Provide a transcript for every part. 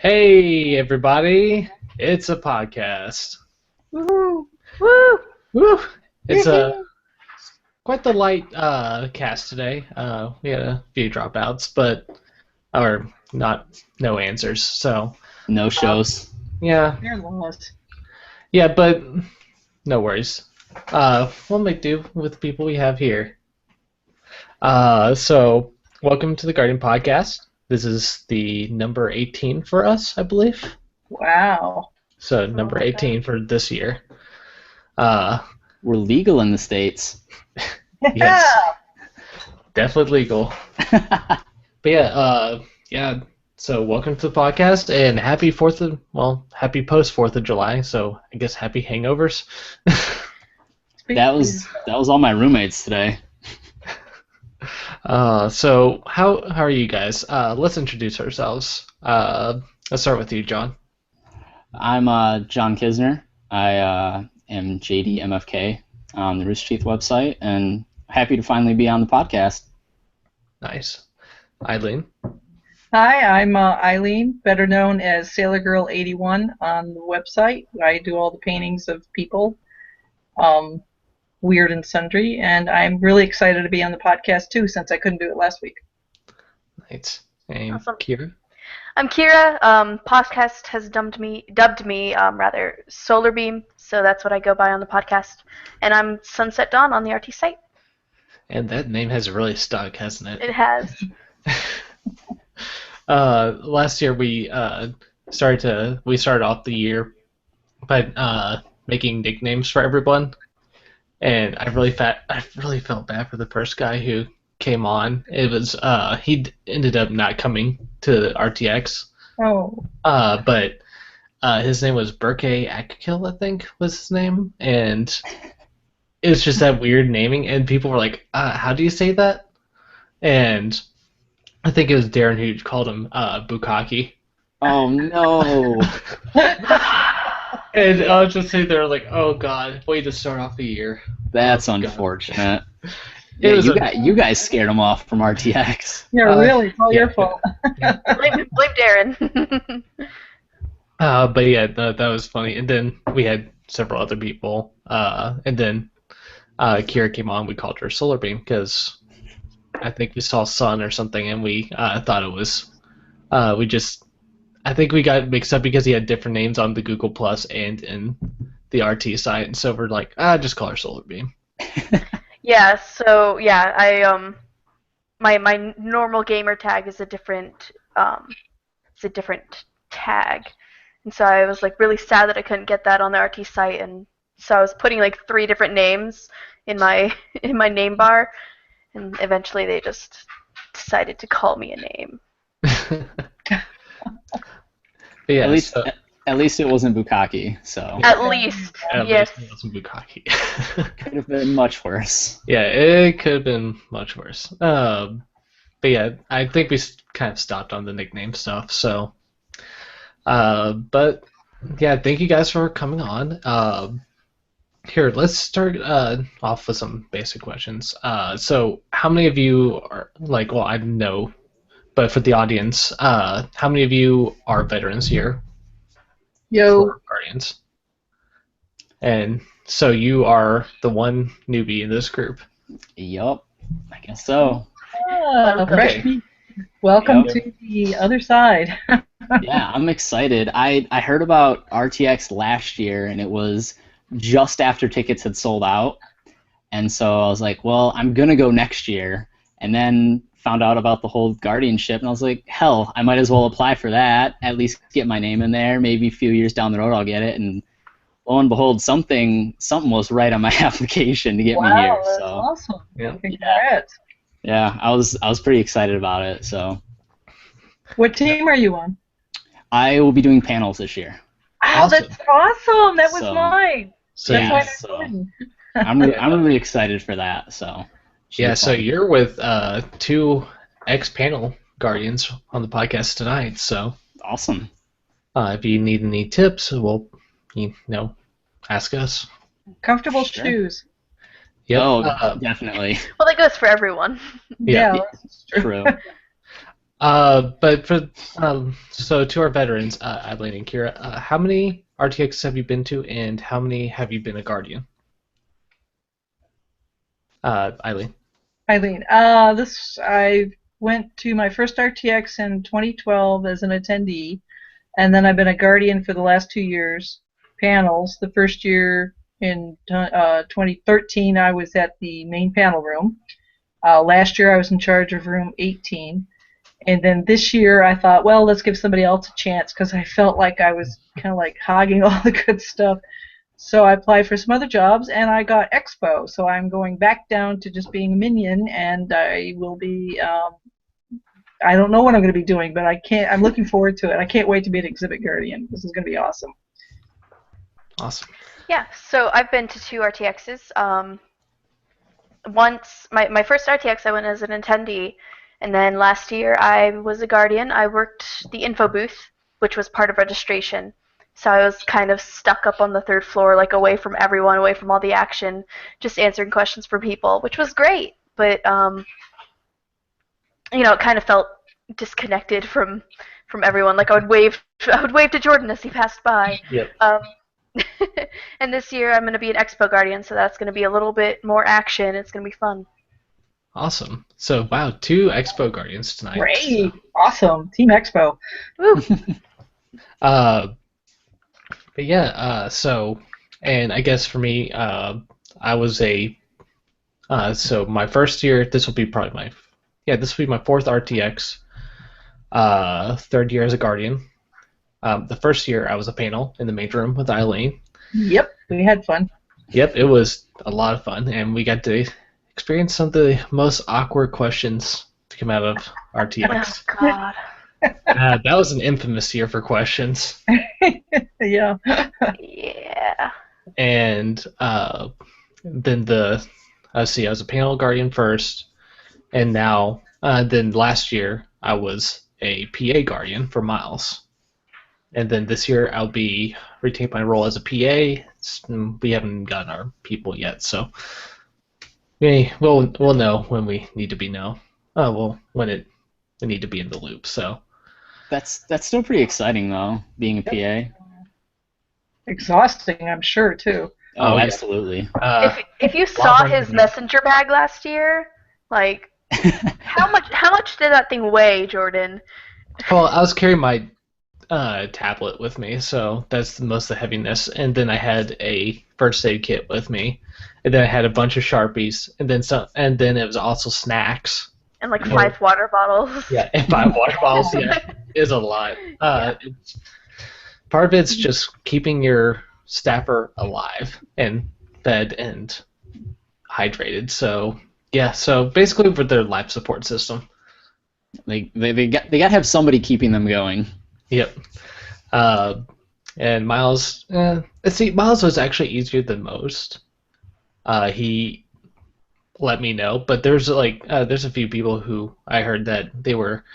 Hey everybody, it's a podcast. Woo! Woo! Woo! It's a quite the light cast today. We had a few dropouts, but or not no answers. So No shows. yeah, They're lost. yeah, but no worries. We'll make do with the people we have here. So welcome to the Guardian Podcast. This is the number 18 for us, I believe. Wow. So number 18 for this year. Uh, We're legal in the States. Yes. Definitely legal. But yeah. So welcome to the podcast and happy happy post 4th of July. So I guess happy hangovers. That was all my roommates today. So how are you guys? Let's introduce ourselves. Let's start with you, John. I'm John Kisner. I am JDMFK on the Rooster Teeth website, and happy to finally be on the podcast. Nice. Eileen. Hi, I'm Eileen, better known as Sailor Girl 81 on the website. I do all the paintings of people, weird and sundry, and I'm really excited to be on the podcast too, since I couldn't do it last week. Nice. And Awesome. Kira. I'm Kira. Podcast has dubbed me Solar Beam, so that's what I go by on the podcast. And I'm Sunset Dawn on the RT site. And that name has really stuck, hasn't it? It has. Last year we started off the year by making nicknames for everyone, and I really felt bad for the first guy who came on. It was he ended up not coming to RTX. Oh. But his name was Burke Akil, I think was his name, and it was just that weird naming, and people were like, "How do you say that?" And I think it was Darren who called him Bukaki. Oh no! And I was just sitting there like, "Oh God, way to start off the year." That's Oh, God. unfortunate. It was you guys scared him off from RTX. Yeah, really, it's all your fault. blame Darren. But yeah, that was funny. And then we had several other people. And then Kira came on. We called her Solar Beam because I think we saw sun or something, and we thought it was. I think we got mixed up because he had different names on the Google Plus and in the RT site, and so we're like, just call her Solar Beam. Yeah. So yeah, I my normal gamer tag is a different tag, and so I was like really sad that I couldn't get that on the RT site, and so I was putting like 3 different names in my name bar. And eventually they just decided to call me a name. Yeah, at least it wasn't Bukaki, so At least, yes. It wasn't Bukaki. could have been much worse. Yeah, it could have been much worse. But yeah, I think we kind of stopped on the nickname stuff. So, but yeah, thank you guys for coming on. Here, let's start off with some basic questions. So, how many of you are well, I know, but for the audience, how many of you are veterans here? Yo. For Guardians. And so you are the one newbie in this group. Yup, I guess so. Freshman. Welcome Yep. to the other side. Yeah, I'm excited. I heard about RTX last year, and it was just after tickets had sold out, and so I was like, well, I'm gonna go next year, and then found out about the whole guardianship, and I was like, hell, I might as well apply for that, at least get my name in there. Maybe a few years down the road I'll get it, and lo and behold, something was right on my application to get me here. Wow, that's So awesome. Yeah. Congrats. yeah, I was pretty excited about it. So What team are you on? I will be doing panels this year. Oh, Awesome. that's awesome. That was So- mine. So That's yeah, why I so- couldn't. I'm really excited for that. So should yeah, be so fun. you're with 2 ex-panel Guardians on the podcast tonight. So Awesome. if you need any tips, well, ask us. Comfortable Sure. shoes. Yep. Oh, definitely. Well, that goes for everyone. Yeah. That's true. True. But for so to our veterans, Eileen and Kira, how many RTX have you been to, and how many have you been a Guardian? Eileen. Eileen, I went to my first RTX in 2012 as an attendee, and then I've been a Guardian for the last 2 years. Panels. The first year in 2013, I was at the main panel room. Last year, I was in charge of room 18. And then this year, I thought, well, let's give somebody else a chance because I felt like I was kind of like hogging all the good stuff. So I applied for some other jobs, and I got Expo. So I'm going back down to just being a minion, and I will be. I don't know what I'm going to be doing, but I can't. I'm looking forward to it. I can't wait to be an exhibit guardian. This is going to be awesome. Awesome. Yeah, so I've been to 2 RTXs. Once, my first RTX, I went as an attendee, and then last year I was a guardian. I worked the info booth, which was part of registration. So I was kind of stuck up on the third floor, like away from everyone, away from all the action, just answering questions for people, which was great. But it kind of felt disconnected from everyone. Like I would wave to Jordan as he passed by. Yep. And this year I'm going to be an Expo Guardian, so that's going to be a little bit more action. It's going to be fun. Awesome. So wow, 2 Expo Guardians tonight. Great, So. awesome, Team Expo. Woo. But yeah. And I guess for me, I was so my first year. This will be probably this will be my 4th RTX. 3rd year as a Guardian. The first year I was a panel in the main room with Eileen. Yep, we had fun. Yep, it was a lot of fun, and we got to experience some of the most awkward questions to come out of RTX. Oh God. That was an infamous year for questions. Yeah. Yeah. And then I was a panel Guardian first, and now then last year I was a PA Guardian for Miles. And then this year I'll be retain my role as a PA. We haven't gotten our people yet, so we'll know when we need to be when we need to be in the loop. So That's still pretty exciting though, being a PA. Exhausting, I'm sure too. Oh, yeah. absolutely. If you saw his messenger bag last year, like how much did that thing weigh, Jordan? Well, I was carrying my tablet with me, so that's most of the heaviness. And then I had a first aid kit with me, and then I had a bunch of Sharpies, and then it was also snacks. And like 5 water bottles. Yeah, and 5 water bottles. Yeah, is a lot. Part of it's just keeping your staffer alive and fed and hydrated. So yeah, so basically for their life support system. They got to have somebody keeping them going. Yep. And Miles, Miles was actually easier than most. He let me know, but there's a few people who I heard that they're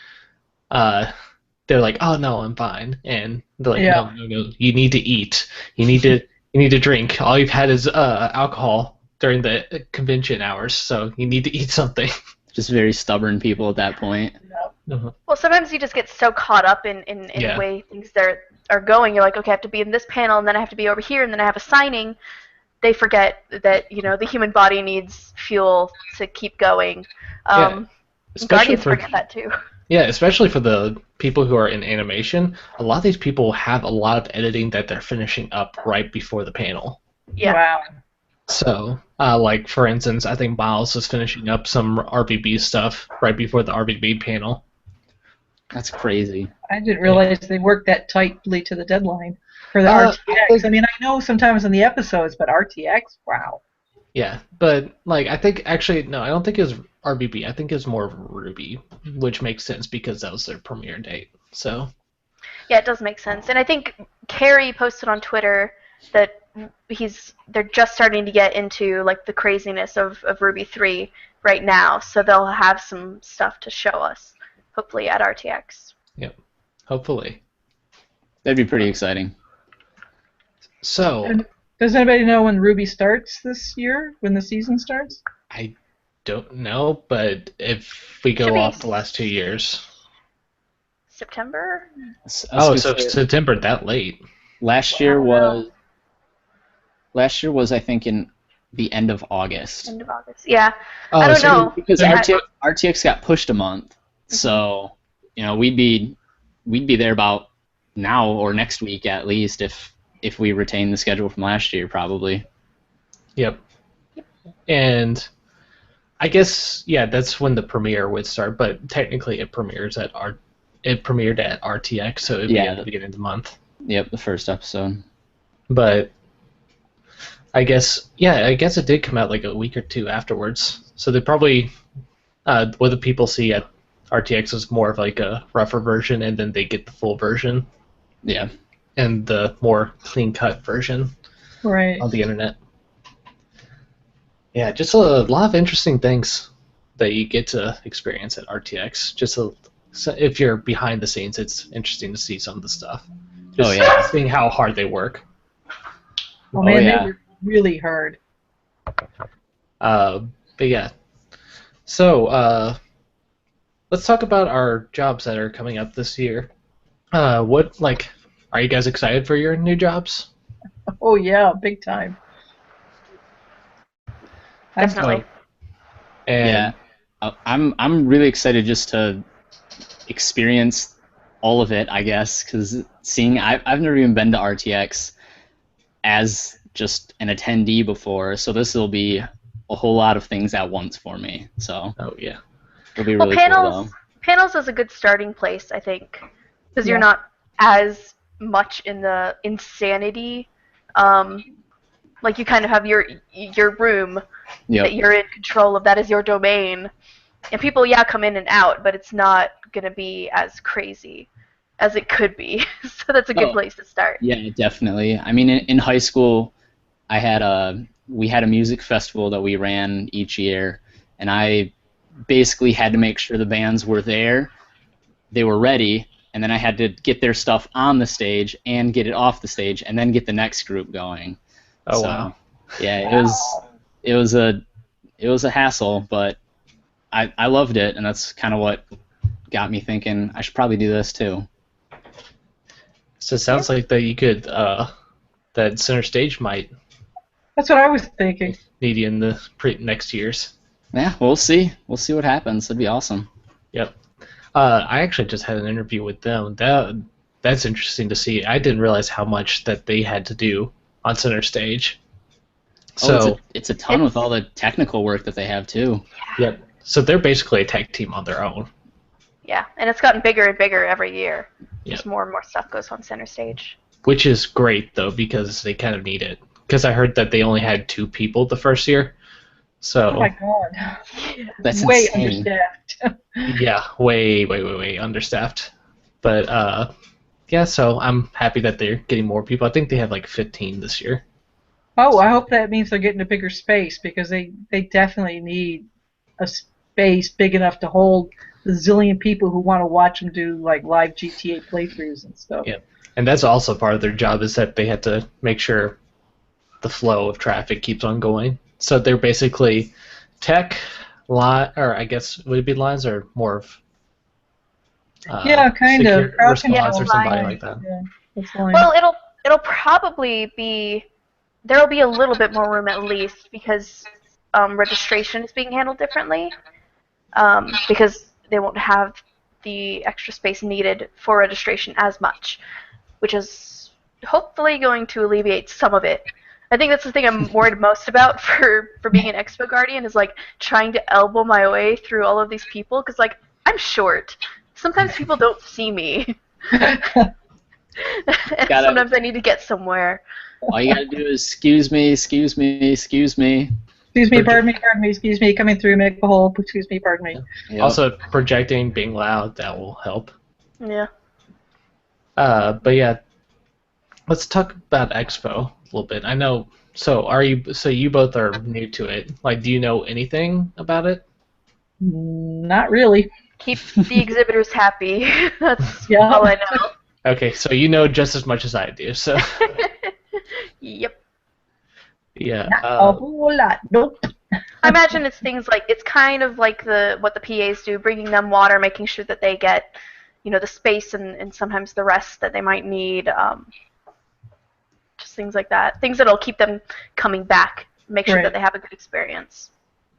like, oh no, I'm fine, and they're like, Yeah. no, you need to eat, you need to drink. All you've had is alcohol during the convention hours, so you need to eat something. Just very stubborn people at that point. Uh-huh. Well, sometimes you just get so caught up in Yeah. the way things are going. You're like, okay, I have to be in this panel, and then I have to be over here, and then I have a signing. They forget that the human body needs fuel to keep going. Guardians forget that too. Yeah, especially for the people who are in animation. A lot of these people have a lot of editing that they're finishing up right before the panel. Yeah. Wow. So, like for instance, I think Miles is finishing up some RVB stuff right before the RVB panel. That's crazy. I didn't realize they worked that tightly to the deadline for the RTX. I mean, I know sometimes in the episodes, but RTX, wow. Yeah, but I think actually no, I don't think it's RVB. I think it's more Ruby, which makes sense because that was their premiere date. So. Yeah, it does make sense, and I think Carrie posted on Twitter that they're just starting to get into the craziness of Ruby 3 right now, so they'll have some stuff to show us, hopefully at RTX. Yep, hopefully. That'd be pretty exciting. So. And does anybody know when Ruby starts this year? When the season starts? I don't know, but if we go off the last 2 years. September. I was Oh, gonna so say, September that late? last I year don't know. was I think in the end of August. End of August. Yeah. I Oh, don't so know. Because they're RTX got pushed a month, so we'd be there about now or next week at least if we retain the schedule from last year probably. Yep. And I guess yeah, that's when the premiere would start. But technically, it premiered at RTX, so it'd be at Yeah. the beginning of the month. Yep, the first episode. But I guess it did come out like a week or two afterwards. So they probably what the people see at RTX is more of like a rougher version, and then they get the full version Yeah. and the more clean cut version Right. on the internet. Yeah, just a lot of interesting things that you get to experience at RTX. So if you're behind the scenes, it's interesting to see some of the stuff. Just Oh, yeah. seeing how hard they work. Oh man, yeah. they were really hard. But yeah, so let's talk about our jobs that are coming up this year. What are you guys excited for your new jobs? Oh yeah, big time. I'm Definitely. And Yeah. I'm really excited just to experience all of it, I guess, because I've never even been to RTX as just an attendee before, so this will be a whole lot of things at once for me. So oh yeah, it'll be Well, really cool though. panels is a good starting place, I think, because you're Yeah. not as much in the insanity. Um, like you kind of have your room that Yep. you're in control of. That is your domain, and people, come in and out, but it's not gonna be as crazy as it could be. So that's a good Oh, place to start. yeah, definitely. I mean, in high school, we had a music festival that we ran each year, and I basically had to make sure the bands were there, they were ready, and then I had to get their stuff on the stage and get it off the stage, and then get the next group going. oh So, wow. yeah, it was a hassle, but I loved it, and that's kind of what got me thinking I should probably do this too. So it sounds like that you could that center stage might That's what I was thinking. need you in the next years. Yeah, we'll see. We'll see what happens. It'd be awesome. Yep. I actually just had an interview with them. That's interesting to see. I didn't realize how much that they had to do on center stage. Oh, So it's a ton with all the technical work that they have too. yep. So they're basically a tech team on their own. Yeah, and it's gotten bigger and bigger every year. Yep. Just more and more stuff goes on center stage. Which is great though because they kind of need it. Because I heard that they only had 2 people the first year. So Oh my god. That's Way insane. understaffed. yeah, way understaffed. But yeah, so I'm happy that they're getting more people. I think they have like 15 this year. Oh, I hope that means they're getting a bigger space because they definitely need a space big enough to hold the zillion people who want to watch them do like live GTA playthroughs and stuff. Yeah. And that's also part of their job is that they have to make sure the flow of traffic keeps on going. So they're basically tech, or I guess would it be lines or more of Yeah, kind of. response or somebody line. like that. Yeah, that's fine. Well, it'll probably be there'll be a little bit more room at least because registration is being handled differently because they won't have the extra space needed for registration as much, which is hopefully going to alleviate some of it. I think that's the thing I'm worried most about for being an Expo Guardian is like trying to elbow my way through all of these people because like I'm short. Sometimes people don't see me. And sometimes I need to get somewhere. All you gotta do is excuse me. Excuse me, pardon me, excuse me, coming through, make a hole, excuse me, pardon me. Yep. Also, projecting, being loud, that will help. Yeah. But yeah, let's talk about Expo a little bit. I know. So you both are new to it. Like, do you know anything about it? Not really. Keep the exhibitors happy. That's Yeah. all I know. Okay, so you know just as much as I do. So Yep. yeah. Not a whole lot. Nope. I imagine it's things like it's kind of like what the PAs do, bringing them water, making sure that they get, the space and sometimes the rest that they might need. Just things like that. Things that'll keep them coming back. Make sure that Right. they have a good experience.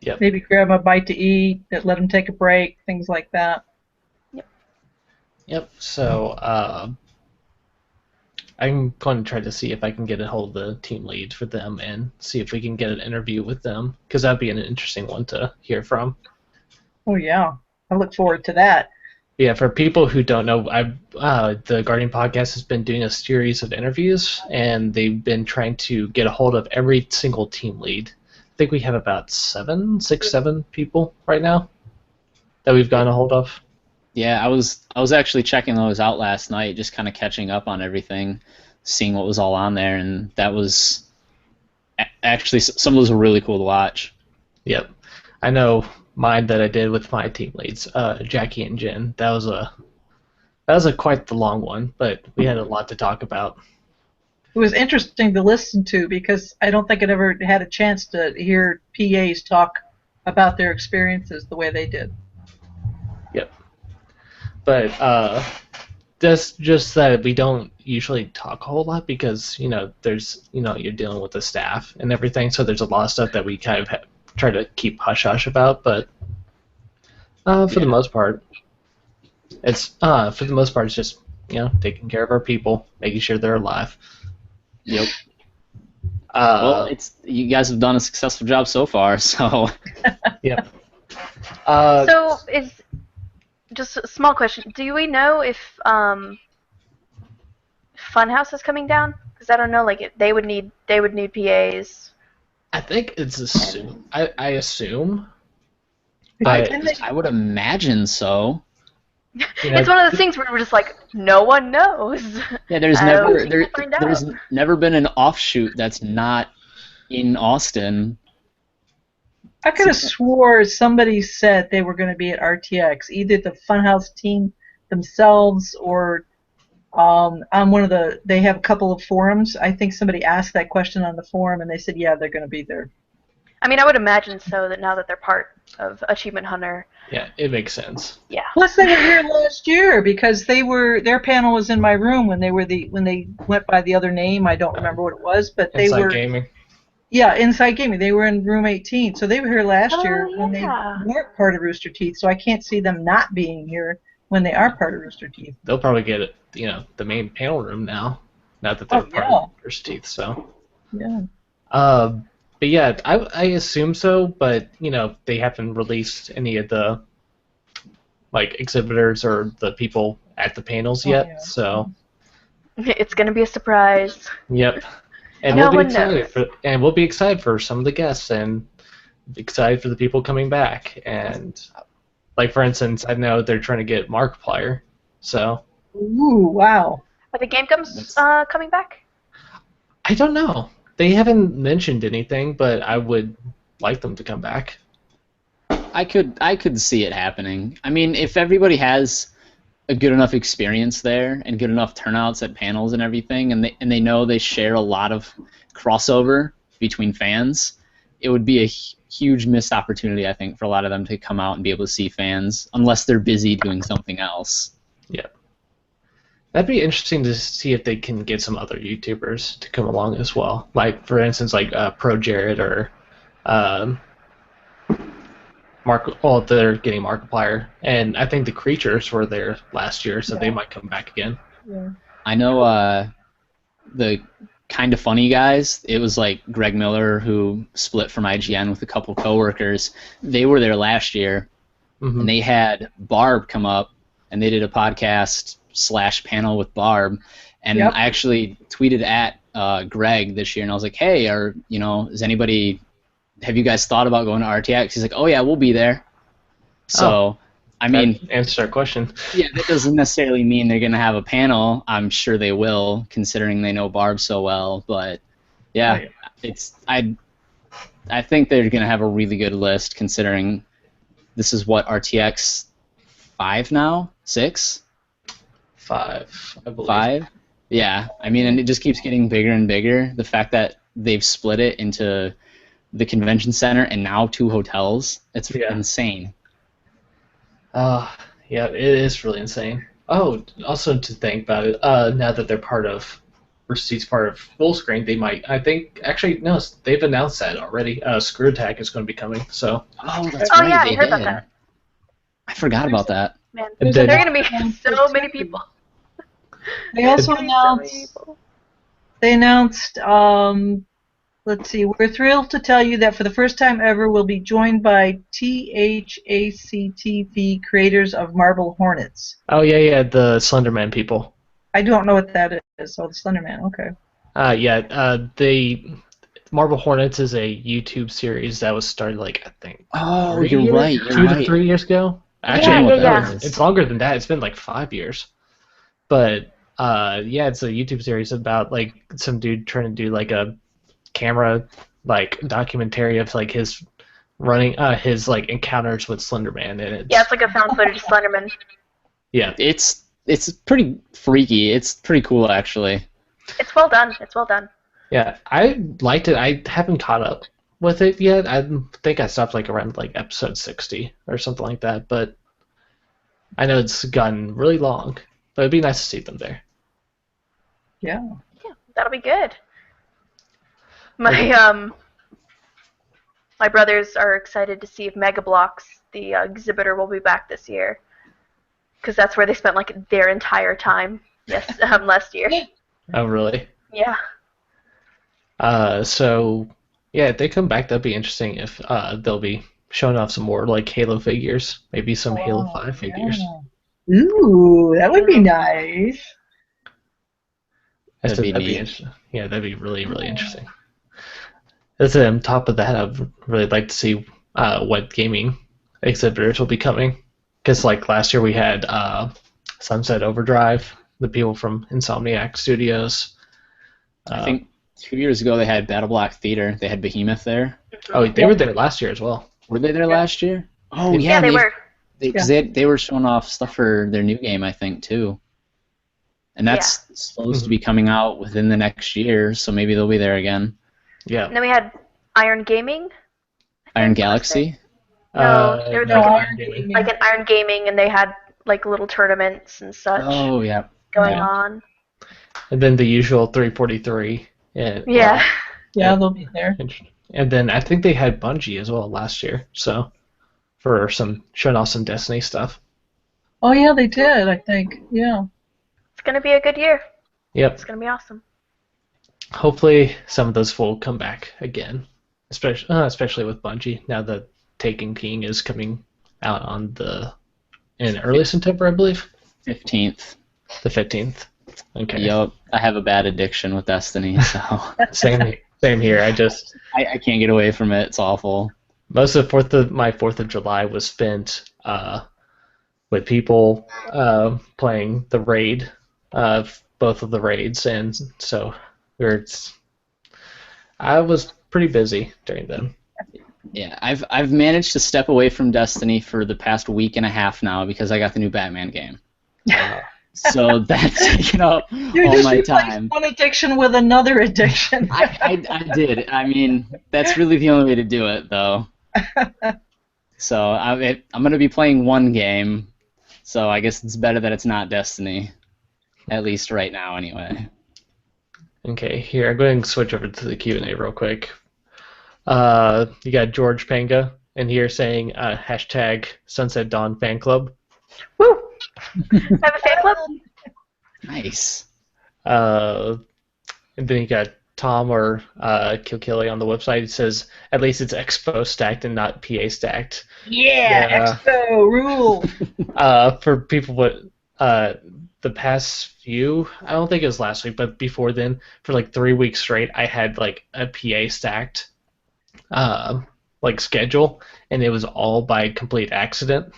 Yep. Maybe grab a bite to eat, let them take a break, things like that. Yep. So I'm going to try to see if I can get a hold of the team lead for them and see if we can get an interview with them, because that'd be an interesting one to hear from. Oh yeah, I look forward to that. Yeah, for people who don't know, the Guardian Podcast has been doing a series of interviews, and they've been trying to get a hold of every single team lead. I think we have about 7 people right now that we've gotten a hold of. Yeah, I was actually checking those out last night, just kind of catching up on everything, seeing what was all on there, and that was actually some of those were really cool to watch. Yep, I know mine that I did with my team leads, Jackie and Jen. That was a quite the long one, but we had a lot to talk about. It was interesting to listen to because I don't think I'd ever had a chance to hear PAs talk about their experiences the way they did. Yep. But that's just that we don't usually talk a whole lot because there's you're dealing with the staff and everything, so there's a lot of stuff that we kind of try to keep hush hush about. But for the most part, it's just taking care of our people, making sure they're alive. Yep. Well, you guys have done a successful job so far, so. Yep. So is just a small question. Do we know if Funhouse is coming down? Because I don't know. Like they would need PAs. I think it's assumed. I assume. But But I would imagine so. It's one of those things where we're just like, no one knows. Yeah, there's find there's out. never been an offshoot that's not in Austin. I could have swore somebody said they were going to be at RTX, either the Funhouse team themselves or on one of they have a couple of forums. I think somebody asked that question on the forum, and they said, yeah, they're going to be there. I mean, I would imagine so that now that they're part of Achievement Hunter. Yeah, it makes sense. Yeah. Plus, they were here last year because their panel was in my room when they went by the other name. I don't remember what it was, but they Inside were. gaming. Yeah, Inside Gaming. They were in room 18, so they were here last year when they yeah. weren't part of Rooster Teeth. So I can't see them not being here when they are part of Rooster Teeth. They'll probably get the main panel room now that they're part of Rooster Teeth. So. Yeah. But yeah, I assume so. But they haven't released any of the exhibitors or the people at the panels yet. Yeah. So. It's gonna be a surprise. Yep. And No we'll be one excited knows. we'll be excited for some of the guests and excited for the people coming back. And for instance, I know they're trying to get Markiplier. So. Ooh, wow. Are the Game Gums coming back? I don't know. They haven't mentioned anything, but I would like them to come back. I could see it happening. I mean, if everybody has a good enough experience there and good enough turnouts at panels and everything, and they know they share a lot of crossover between fans, it would be a huge missed opportunity, I think, for a lot of them to come out and be able to see fans, unless they're busy doing something else. Yeah. That'd be interesting to see if they can get some other YouTubers to come along as well. For instance, Pro Jared or Mark. Well, they're getting Markiplier, and I think the Creatures were there last year, so they might come back again. Yeah. I know the Kind of Funny guys. It was Greg Miller, who split from IGN with a couple coworkers. They were there last year, and they had Barb come up, and they did a podcast/panel with Barb. And I actually tweeted at Greg this year, and I was like, hey, have you guys thought about going to RTX? He's like, oh yeah, we'll be there. So, I mean, that answers our question. Yeah, that doesn't necessarily mean they're going to have a panel. I'm sure they will, considering they know Barb so well. But yeah, I think they're going to have a really good list, considering this is what RTX 5 now, 6, 5, I believe. 5. Yeah, I mean, and it just keeps getting bigger and bigger. The fact that they've split it into the convention center and now 2 hotels, it's insane. Yeah, it is really insane. Oh, also to think about it, now that they're Rooster part of full screen, they might. I think actually no, they've announced that already. Screw Attack is going to be coming. So Oh, that's Oh right, yeah, I they heard about did. that. I forgot There's about that. Man, and there's a there then are gonna be announcement for so many two. people. They There's also gonna be so many announced. people. They announced. Let's see. We're thrilled to tell you that for the first time ever, we'll be joined by THACTV, creators of Marble Hornets. oh yeah, the Slenderman people. I don't know what that is. Oh, the Slenderman. Okay. They Marble Hornets is a YouTube series that was started like I think Oh, three you're years, right. You're 2 to 3 right. years ago. I don't Actually, know Yeah, what yeah, that no, yeah. it's is. longer than that. It's been like 5 years. But yeah, it's a YouTube series about like some dude trying to do like a camera like documentary of like his running his like encounters with Slenderman, and Yeah, it's it's like a found footage Slenderman. yeah. It's pretty freaky. It's pretty cool, actually. It's well done. It's well done. Yeah, I liked it. I haven't caught up with it yet. I think I stopped like around like episode 60 or something like that, but I know it's gotten really long. But it'd be nice to see them there. Yeah. Yeah, that'll be good. My Okay. my brothers are excited to see if Mega Bloks, the exhibitor, will be back this year, because that's where they spent like their entire time. Yes, last year. Oh, really? Yeah. So yeah, if they come back, that'd be interesting if they'll be showing off some more like Halo figures, maybe some Halo Wow, 5 figures. yeah. Ooh, that would be nice. I That'd said be that'd be neat. interesting. Yeah, that'd be really interesting. As on top of that, I'd really like to see what gaming exhibitors will be coming. Because like last year we had Sunset Overdrive, the people from Insomniac Studios. I think 2 years ago they had Battle Block Theater. They had Behemoth there. Oh, they were there last year as well. Were they there last year? Oh Yeah, yeah, they were. they were showing off stuff for their new game, I think, too. And that's supposed to be coming out within the next year, so maybe they'll be there again. Yeah. And then we had Iron Gaming. Iron Galaxy. No, they were no, like, Iron gaming. Gaming. like an Iron Gaming, and they had like little tournaments and such Oh yeah. going yeah. on. And then the usual 343. And, Yeah. Yeah, they'll be there. and then I think they had Bungie as well last year. So for some showing off some Destiny stuff. Oh yeah, they did. I think. Yeah. It's gonna be a good year. Yep. It's gonna be awesome. Hopefully some of those will come back again, especially with Bungie now that Taken King is coming out on in early September, I believe, 15th. the 15th. Okay. Yup. I have a bad addiction with Destiny, so Same here. I can't get away from it. It's awful. Most of my 4th of July was spent with people playing the raid, both of the raids, and so I was pretty busy during them. Yeah, I've managed to step away from Destiny for the past week and a half now because I got the new Batman game. So that's taken up You all just my replaced time. one addiction with another addiction. I did. I mean, that's really the only way to do it, though. So I'm going to be playing one game, so I guess it's better that it's not Destiny, at least right now, anyway. Okay, here I'm going to switch over to the Q&A real quick. You got George Panga in here saying hashtag Sunset Dawn Fan Club. Woo! Have a fan club? Nice. And then you got Tom or Kilkilly on the website. It says at least it's Expo stacked and not PA stacked. Yeah, Expo rule. For people with the past few, I don't think it was last week, but before then, for like 3 weeks straight, I had like a PA stacked like schedule, and it was all by complete accident.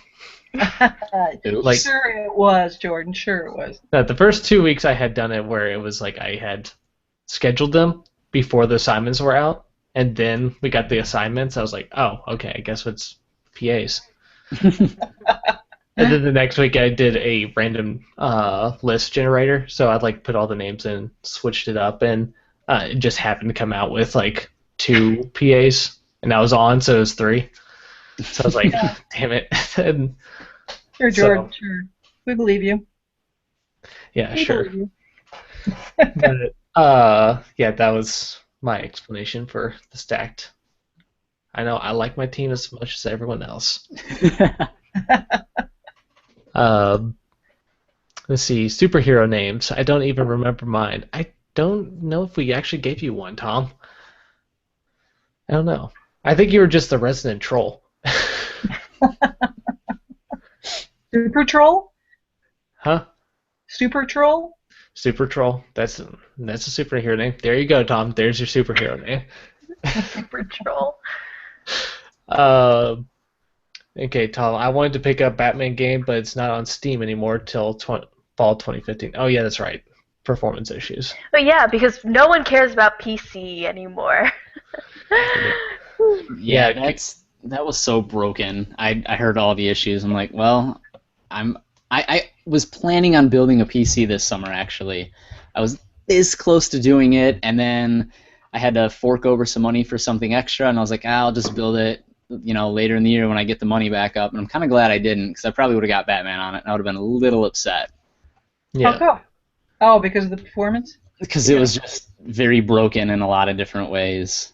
Like, Sure it was, Jordan. Sure it was. The first 2 weeks I had done it where it was like I had scheduled them before the assignments were out, and then we got the assignments. I was like, oh, okay, I guess it's PAs. And then the next week I did a random list generator, so I'd like put all the names in, switched it up, and it just happened to come out with like 2 PAs, and I was on, so it was 3. So I was like, damn it. And Sure, So- Jordan. Sure. We believe you. Yeah, We sure. believe you. But yeah, that was my explanation for the stacked. I know I like my team as much as everyone else. Um, let's see, superhero names. I don't even remember mine. I don't know if we actually gave you one, Tom. I don't know. I think you were just the resident troll. Super Troll? Huh? Super Troll? Super troll. That's a superhero name. There you go, Tom. There's your superhero name. Super troll. Um, okay, Tom. I wanted to pick up Batman game, but it's not on Steam anymore till fall 2015. Oh yeah, that's right. Performance issues. But yeah, because no one cares about PC anymore. Yeah, Yeah, that was so broken. I heard all the issues. I'm like, well, I was planning on building a PC this summer actually. I was this close to doing it, and then I had to fork over some money for something extra, and I was like, I'll just build it, later in the year when I get the money back up. And I'm kind of glad I didn't, because I probably would have got Batman on it, and I would have been a little upset. How yeah. come? Oh, because of the performance? Because it was just very broken in a lot of different ways.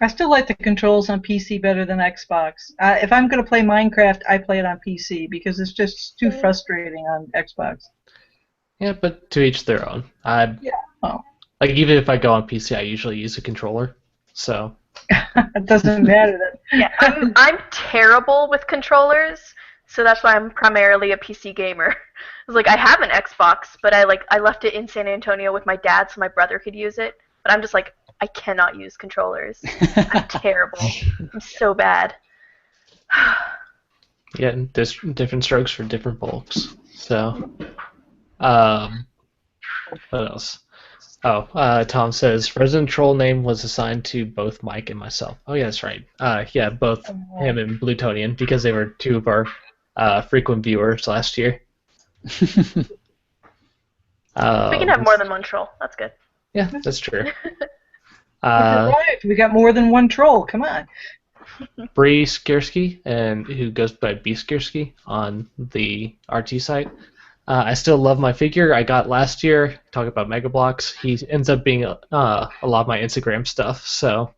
I still like the controls on PC better than Xbox. If I'm going to play Minecraft, I play it on PC because it's just too frustrating on Xbox. Yeah, but to each their own. I Yeah. Oh. like even if I go on PC, I usually use a controller. So It doesn't matter. Yeah, I'm terrible with controllers, so that's why I'm primarily a PC gamer. I was like, I have an Xbox, but I left it in San Antonio with my dad so my brother could use it. But I'm just like, I cannot use controllers. I'm terrible. I'm so bad. yeah, there's different strokes for different folks. So, um, what else? Oh, Tom says Resident Troll name was assigned to both Mike and myself. Oh yeah, that's right. Yeah, both him and Blutonian because they were two of our frequent viewers last year. We can have more than one troll. That's good. Yeah, that's true. Right. We got more than one troll. Come on. Bree Skierski, and who goes by B Skierski on the RT site. I still love my figure I got last year. Talk about Mega Bloks. He ends up being a lot of my Instagram stuff. So,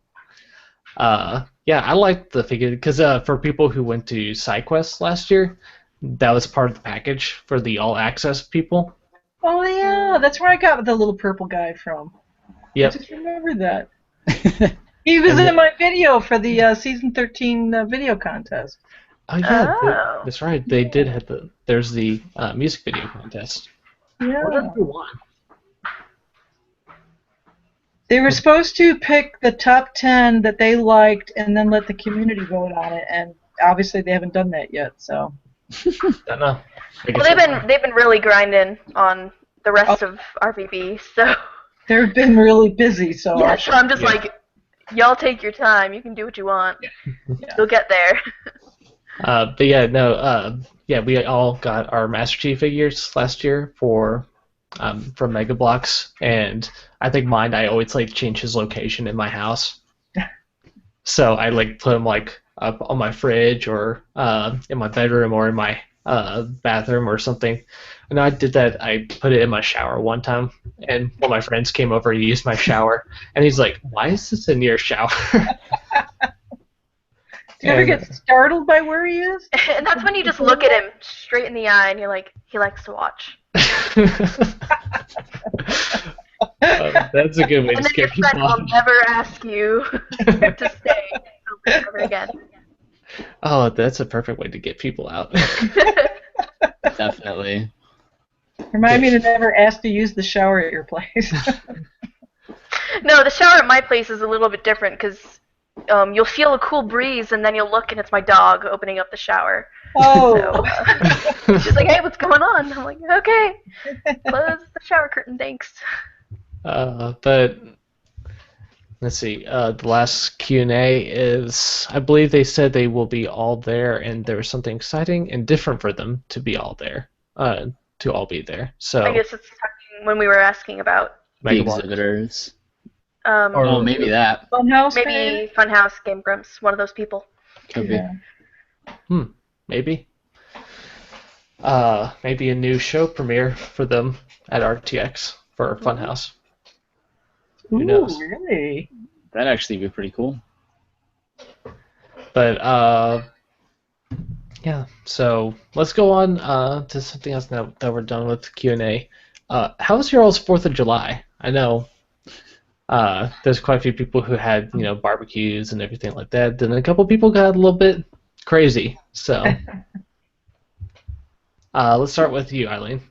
yeah, I like the figure because for people who went to SideQuest last year, that was part of the package for the all access people. Oh yeah, that's where I got the little purple guy from. Yep. I just remembered that. He was in my video for the season 13 video contest. Oh yeah, Oh. that's right. They did have there's the music video contest. Yeah. What did they won? They were supposed to pick the top 10 that they liked and then let the community vote on it, and obviously they haven't done that yet. So. Don't know. Well, they've been really grinding on the rest of RVB, so. They've been really busy, so. Yeah, so I'm just like, y'all take your time. You can do what you want. Yeah. You'll get there. But yeah, no, yeah, we all got our Master Chief figures last year from Mega Bloks, and I think mine, I always like change his location in my house. So I like put him like up on my fridge or in my bedroom or in my bathroom or something. And I did that. I put it in my shower one time, and one of my friends came over to use my shower, and he's like, "Why is this in your shower?" Do you ever get startled by where he is? And that's when you just look at him straight in the eye and you're like, he likes to watch. That's a good way to And then scare your friend people will off. never ask you to stay over and over again. Oh, that's a perfect way to get people out. Definitely. Remind me to never ask to use the shower at your place. No, the shower at my place is a little bit different because you'll feel a cool breeze and then you'll look and it's my dog opening up the shower. Oh. So, she's like, hey, what's going on? I'm like, okay, close the shower curtain, thanks. But let's see. The last Q&A is, I believe they said they will be all there, and there was something exciting and different for them to be all there. To all be there. So I guess it's talking when we were asking about The exhibitors. Or- Oh, maybe that. Funhouse? maybe Funhouse, Game Grumps, one of those people. Could be. Yeah. maybe. maybe a new show premiere for them at RTX for Funhouse. Who Ooh, knows? really? That'd actually be pretty cool. But yeah. So let's go on to something else now that we're done with Q&A. How was your all's 4th of July? I know there's quite a few people who had barbecues and everything like that. Then a couple people got a little bit crazy. So let's start with you, Eileen.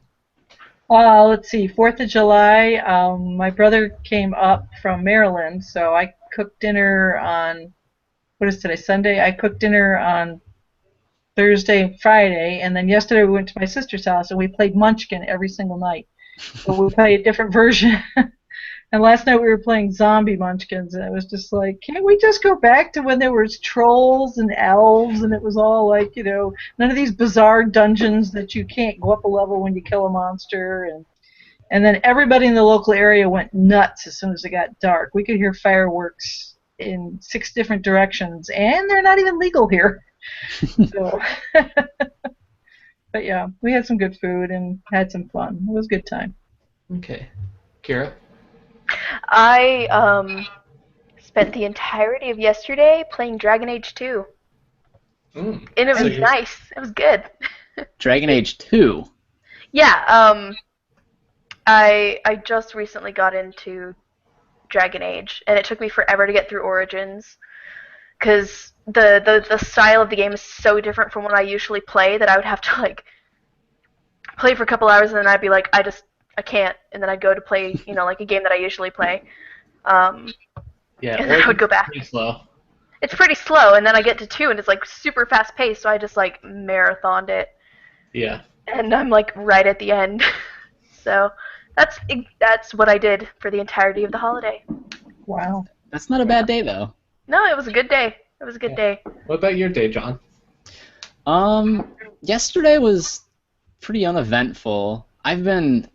Let's see. 4th of July. My brother came up from Maryland, so I cooked dinner on what is today? Sunday. I cooked dinner on Thursday and Friday, and then yesterday we went to my sister's house and we played Munchkin every single night. So we played a different version. And last night we were playing Zombie Munchkins, and it was just like, can't we just go back to when there was trolls and elves, and it was all like, none of these bizarre dungeons that you can't go up a level when you kill a monster, and then everybody in the local area went nuts as soon as it got dark. We could hear fireworks in 6 different directions, and they're not even legal here. So, but yeah, we had some good food and had some fun. It was a good time. Okay, Kira. I spent the entirety of yesterday playing Dragon Age 2. Mm. And it So was nice. It was good. Dragon Age 2. Yeah, I just recently got into Dragon Age, and it took me forever to get through Origins, because the style of the game is so different from what I usually play that I would have to like play for a couple hours and then I'd be like, I can't, and then I'd go to play like a game that I usually play, Yeah, and then I would go back. pretty slow. It's pretty slow, and then I get to 2 and it's like super fast paced, so I just like marathoned it. Yeah. And I'm like right at the end. So that's what I did for the entirety of the holiday. Wow. That's not a bad day, though. No, it was a good day. It was a good day. What about your day, John? Yesterday was pretty uneventful. I've been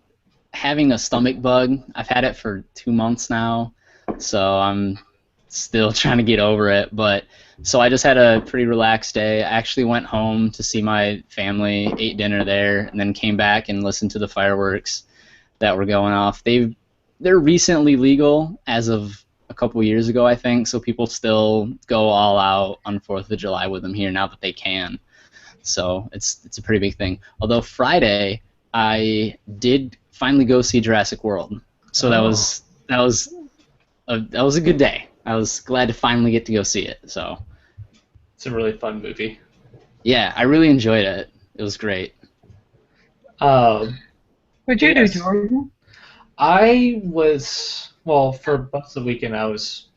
having a stomach bug. I've had it for 2 months now, so I'm still trying to get over it. But so I just had a pretty relaxed day. I actually went home to see my family, ate dinner there, and then came back and listened to the fireworks that were going off. They're recently legal as of a couple years ago, I think, so people still go all out on 4th of July with them here now that they can. So it's a pretty big thing. Although Friday, I did finally go see Jurassic World, so that was a good day. I was glad to finally get to go see it. So it's a really fun movie. Yeah, I really enjoyed it. It was great. What'd you do, Jordan? I was, for most of the weekend I was,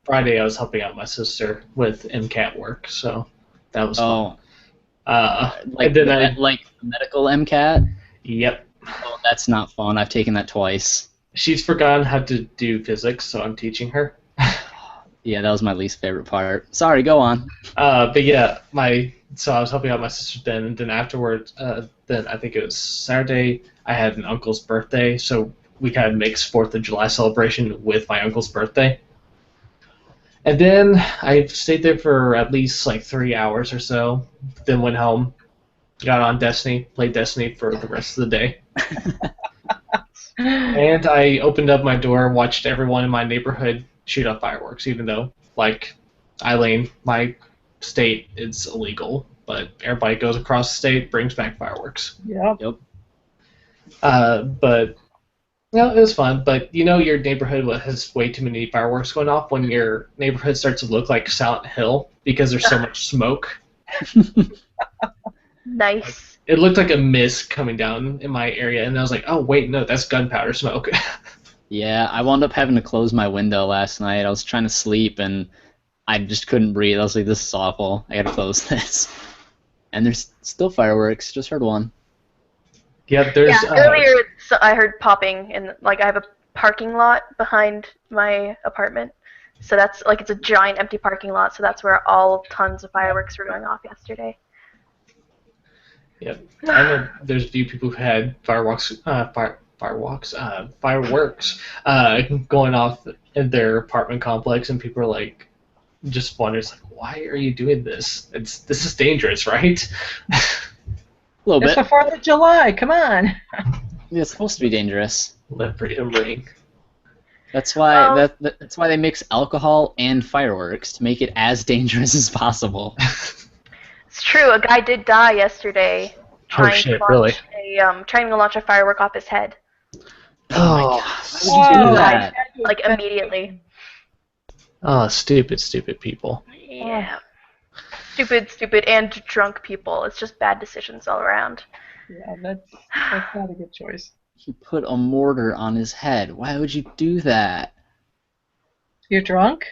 Friday I was helping out my sister with MCAT work, so that was fun. Like medical MCAT? Yep. Oh, that's not fun. I've taken that twice. She's forgotten how to do physics, so I'm teaching her. Yeah, that was my least favorite part. Sorry, go on. But yeah, so I was helping out my sister then, and then afterwards, then I think it was Saturday, I had an uncle's birthday, so we kind of mixed 4th of July celebration with my uncle's birthday. And then I stayed there for at least like 3 hours or so, then went home, got on Destiny, played Destiny for the rest of the day. And I opened up my door and watched everyone in my neighborhood shoot off fireworks, even though, like Eileen, my state is illegal, but everybody goes across the state, brings back fireworks. Yep. But it was fun. But your neighborhood has way too many fireworks going off when your neighborhood starts to look like Silent Hill because there's so much smoke. Nice. It looked like a mist coming down in my area, and I was like, oh wait, no, that's gunpowder smoke. Yeah, I wound up having to close my window last night. I was trying to sleep, and I just couldn't breathe. I was like, this is awful. I gotta close this. And there's still fireworks. Just heard one. Yeah, there's... Yeah, earlier I heard popping, and like I have a parking lot behind my apartment. So that's like it's a giant empty parking lot, so that's where all tons of fireworks were going off yesterday. Yep. I know there's a few people who had fireworks going off in their apartment complex, and people are like, just wondering, like, why are you doing this? This is dangerous, right? A little It's the bit. 4th of July. Come on. It's supposed to be dangerous. Let freedom ring. That's why Well- that's why they mix alcohol and fireworks to make it as dangerous as possible. It's true. A guy did die yesterday Oh shit! Really? trying to launch a firework off his head, Oh my Oh, god! Why would you do Whoa. that? like immediately. oh, stupid people. Yeah. Stupid, and drunk people. It's just bad decisions all around. Yeah, that's not a good choice. He put a mortar on his head. Why would you do that? You're drunk?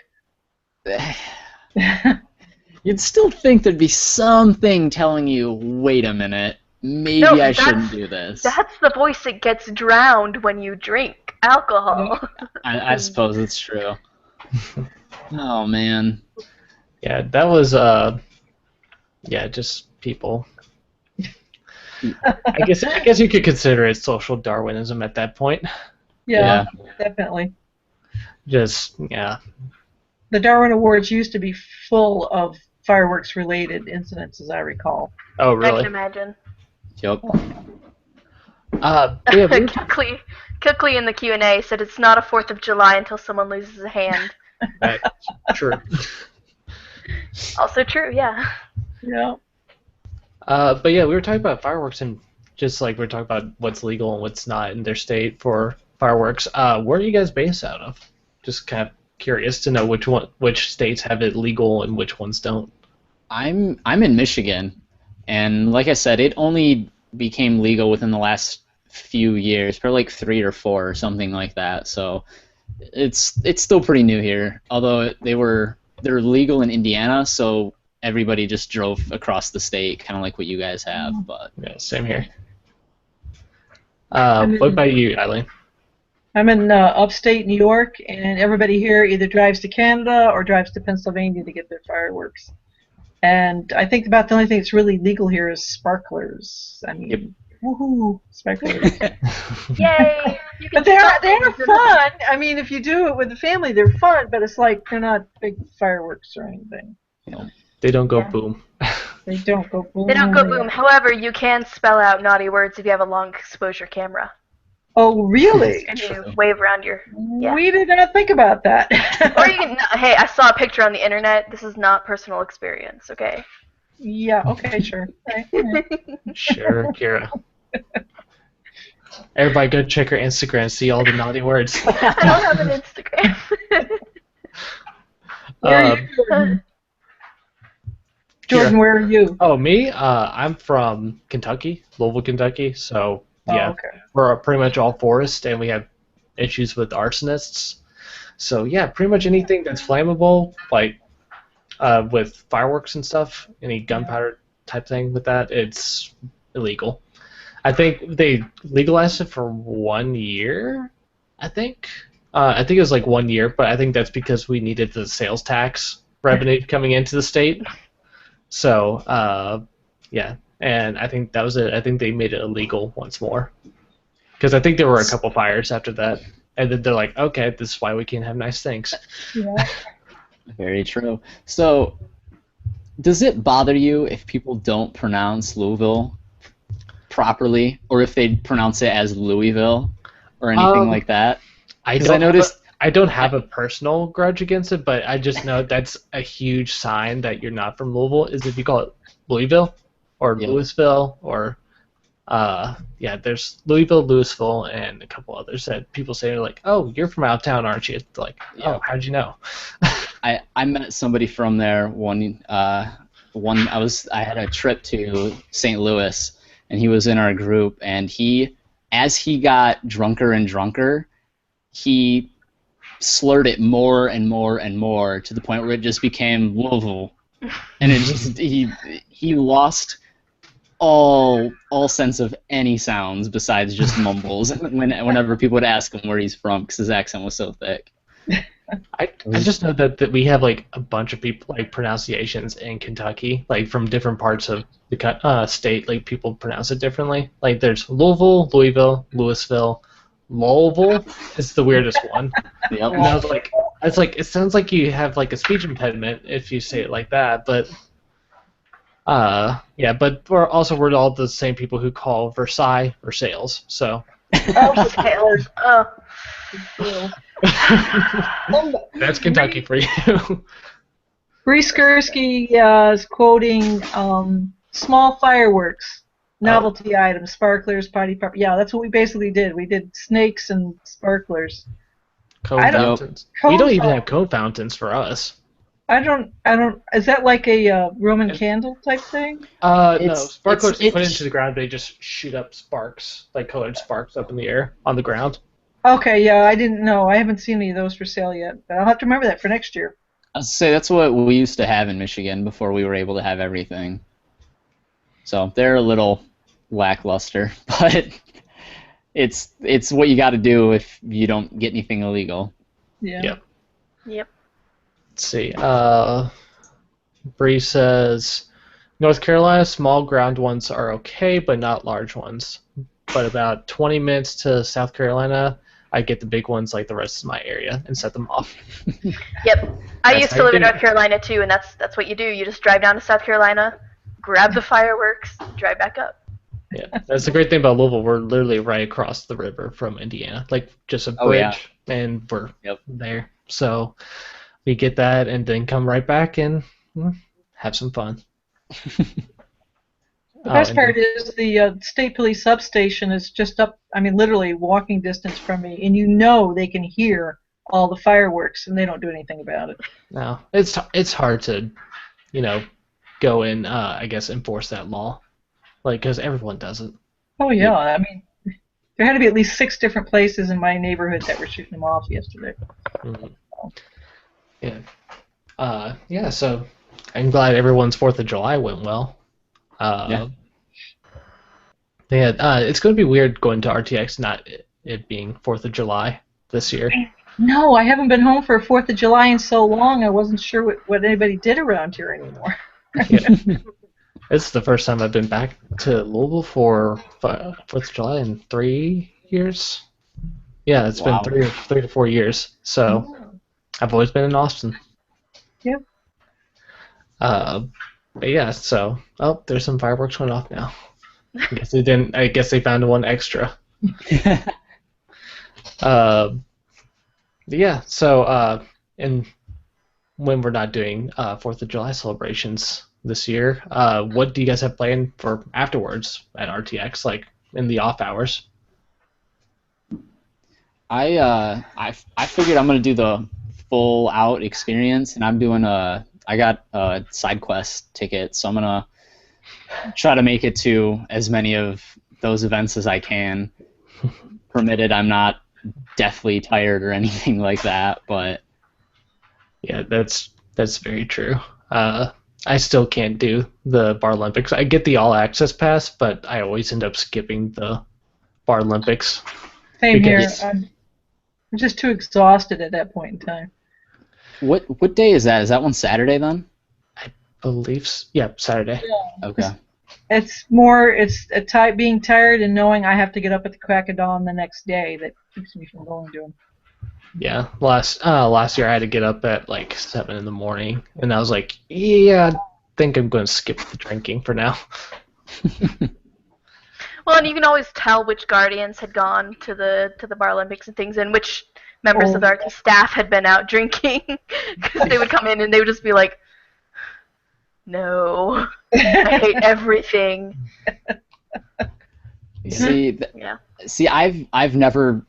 You'd still think there'd be something telling you, wait a minute, maybe No, I shouldn't do this. That's the voice that gets drowned when you drink alcohol. I suppose it's true. Oh man. Yeah, that was yeah, just people. I guess you could consider it social Darwinism at that point. Yeah, definitely. Just yeah. The Darwin Awards used to be full of fireworks-related incidents, as I recall. Oh I can really? imagine. Yep. Yeah, we were- Kickley in the Q&A said it's not a 4th of July until someone loses a hand. right, true. Also true, yeah. Yeah. But yeah, we were talking about fireworks and just like we're talking about what's legal and what's not in their state for fireworks. Where are you guys based out of? Just kind of curious to know which states have it legal and which ones don't. I'm in Michigan, and like I said, it only became legal within the last few years, probably like 3 or 4 or something like that. So it's still pretty new here. Although they're legal in Indiana, so everybody just drove across the state, kind of like what you guys have. But Yeah, same here. What about you, Eileen? I'm in upstate New York, and everybody here either drives to Canada or drives to Pennsylvania to get their fireworks. And I think about the only thing that's really legal here is sparklers. I mean, Yep. woohoo, sparklers. Yay! You can But they're start fun. I mean, if you do it with the family, they're fun. But it's like they're not big fireworks or anything. They don't go Yeah. boom. They don't go boom. They don't go boom. However, you can spell out naughty words if you have a long exposure camera. Oh, really? And you wave around your... Yeah. We did not think about that. Or you can... Hey, I saw a picture on the internet. This is not personal experience, okay? Yeah. Okay. Sure. Right. Sure, Kira. Everybody go check her Instagram, see all the naughty words. I don't have an Instagram. Where are you, Jordan? Jordan, where are you? Oh, me? I'm from Kentucky, Louisville, Kentucky. So yeah, Oh, okay. we're pretty much all forest, and we have issues with arsonists. So yeah, pretty much anything that's flammable, like with fireworks and stuff, any gunpowder type thing with that, it's illegal. I think they legalized it for 1 year. I think it was like 1 year, but I think that's because we needed the sales tax revenue coming into the state. So yeah, and I think that was it. I think they made it illegal once more because I think there were a couple fires after that, and then they're like, okay, this is why we can't have nice things. Yeah. very true. So, does it bother you if people don't pronounce Louisville properly, or if they pronounce it as Louisville, or anything like that? I 'Cause don't I noticed- I don't have a personal grudge against it, but I just know that's a huge sign that you're not from Louisville. Is if you call it Louisville or Yeah. Louisville or yeah, there's Louisville, Louisville, and a couple others that people say like, oh, you're from out of town, aren't you? It's like, Yeah. oh, how'd you know? I met somebody from there I had a trip to St. Louis, and he was in our group, and as he got drunker and drunker, he slurred it more and more and more to the point where it just became Louisville, and it just he lost all sense of any sounds besides just mumbles whenever people would ask him where he's from because his accent was so thick. I just know that we have like a bunch of people like pronunciations in Kentucky, like from different parts of the state. Like people pronounce it differently. Like there's Louisville, Louisville, Louisville, Louisville is the weirdest one. Yep. And I was like, it sounds like you have like a speech impediment if you say it like that, but Yeah, but we're all the same people who call Versailles Versailles. So Oh, Sales. Oh. Sales. that's Kentucky for you. Bree Skursky is quoting small fireworks, Oh, novelty items, sparklers, potty pop. Yeah, that's what we basically did. We did snakes and sparklers. I cone don't Yep. fountains. We cone don't even fountain. have cone fountains for us. I don't. Is that like a Roman candle type thing? No, It's sparklers you put into the ground. They just shoot up sparks, like colored sparks, up in the air on the ground. Okay, yeah, I didn't know. I haven't seen any of those for sale yet, but I'll have to remember that for next year. I'll say that's what we used to have in Michigan before we were able to have everything. So they're a little lackluster, but it's what you got to do if you don't get anything illegal. Yeah. Yep. Yep. Let's see. Bree says, North Carolina, small ground ones are okay, but not large ones. But about 20 minutes to South Carolina, I get the big ones like the rest of my area and set them off. Yep. I That's used how to you live in do it. North Carolina too, and that's what you do. You just drive down to South Carolina, grab the fireworks, drive back up. Yeah, that's the great thing about Louisville. We're literally right across the river from Indiana, like just a bridge, Oh, yeah. and we're Yep. there. So we get that, and then come right back and have some fun. The best and part is the state police substation is just up, I mean, literally walking distance from me, and you know they can hear all the fireworks, and they don't do anything about it. no, it's hard to, go and I guess enforce that law, like because everyone does it. Oh, yeah, I mean, there had to be at least 6 different places in my neighborhood that were shooting them off yesterday. Mhm. Yeah. Yeah. So I'm glad everyone's 4th of July went well. Yeah. Yeah. It's going to be weird going to RTX not it being 4th of July this year. No, I haven't been home for 4th of July in so long, I wasn't sure what anybody did around here anymore. Yeah. It's the first time I've been back to Louisville for 4th of July in 3 years. Yeah, it's been Wow. 3 to 4 years. So I've always been in Austin. Yep. But yeah, so there's some fireworks going off now. I guess they found one extra. Yeah. So and when we're not doing 4th of July celebrations this year, what do you guys have planned for afterwards at RTX, like in the off hours? I figured I'm gonna do the full out experience, and I got a side quest ticket, so I'm gonna try to make it to as many of those events as I can, permitted I'm not deathly tired or anything like that. But Yeah, that's very true. I still can't do the Bar Olympics. I get the all access pass, but I always end up skipping the Bar Olympics. Same here. Because- I'm just too exhausted at that point in time. what day is that? Is that one Saturday then? Yeah, Saturday. Okay. It's being tired and knowing I have to get up at the crack of dawn the next day that keeps me from going to them. Yeah, last year I had to get up at like 7 in the morning, and I was like, yeah, I think I'm going to skip the drinking for now. Well, and you can always tell which Guardians had gone to the Bar Olympics and things, and which members of the RT staff had been out drinking, because they would come in and they would just be like, "No, I hate everything." Yeah. See, I've never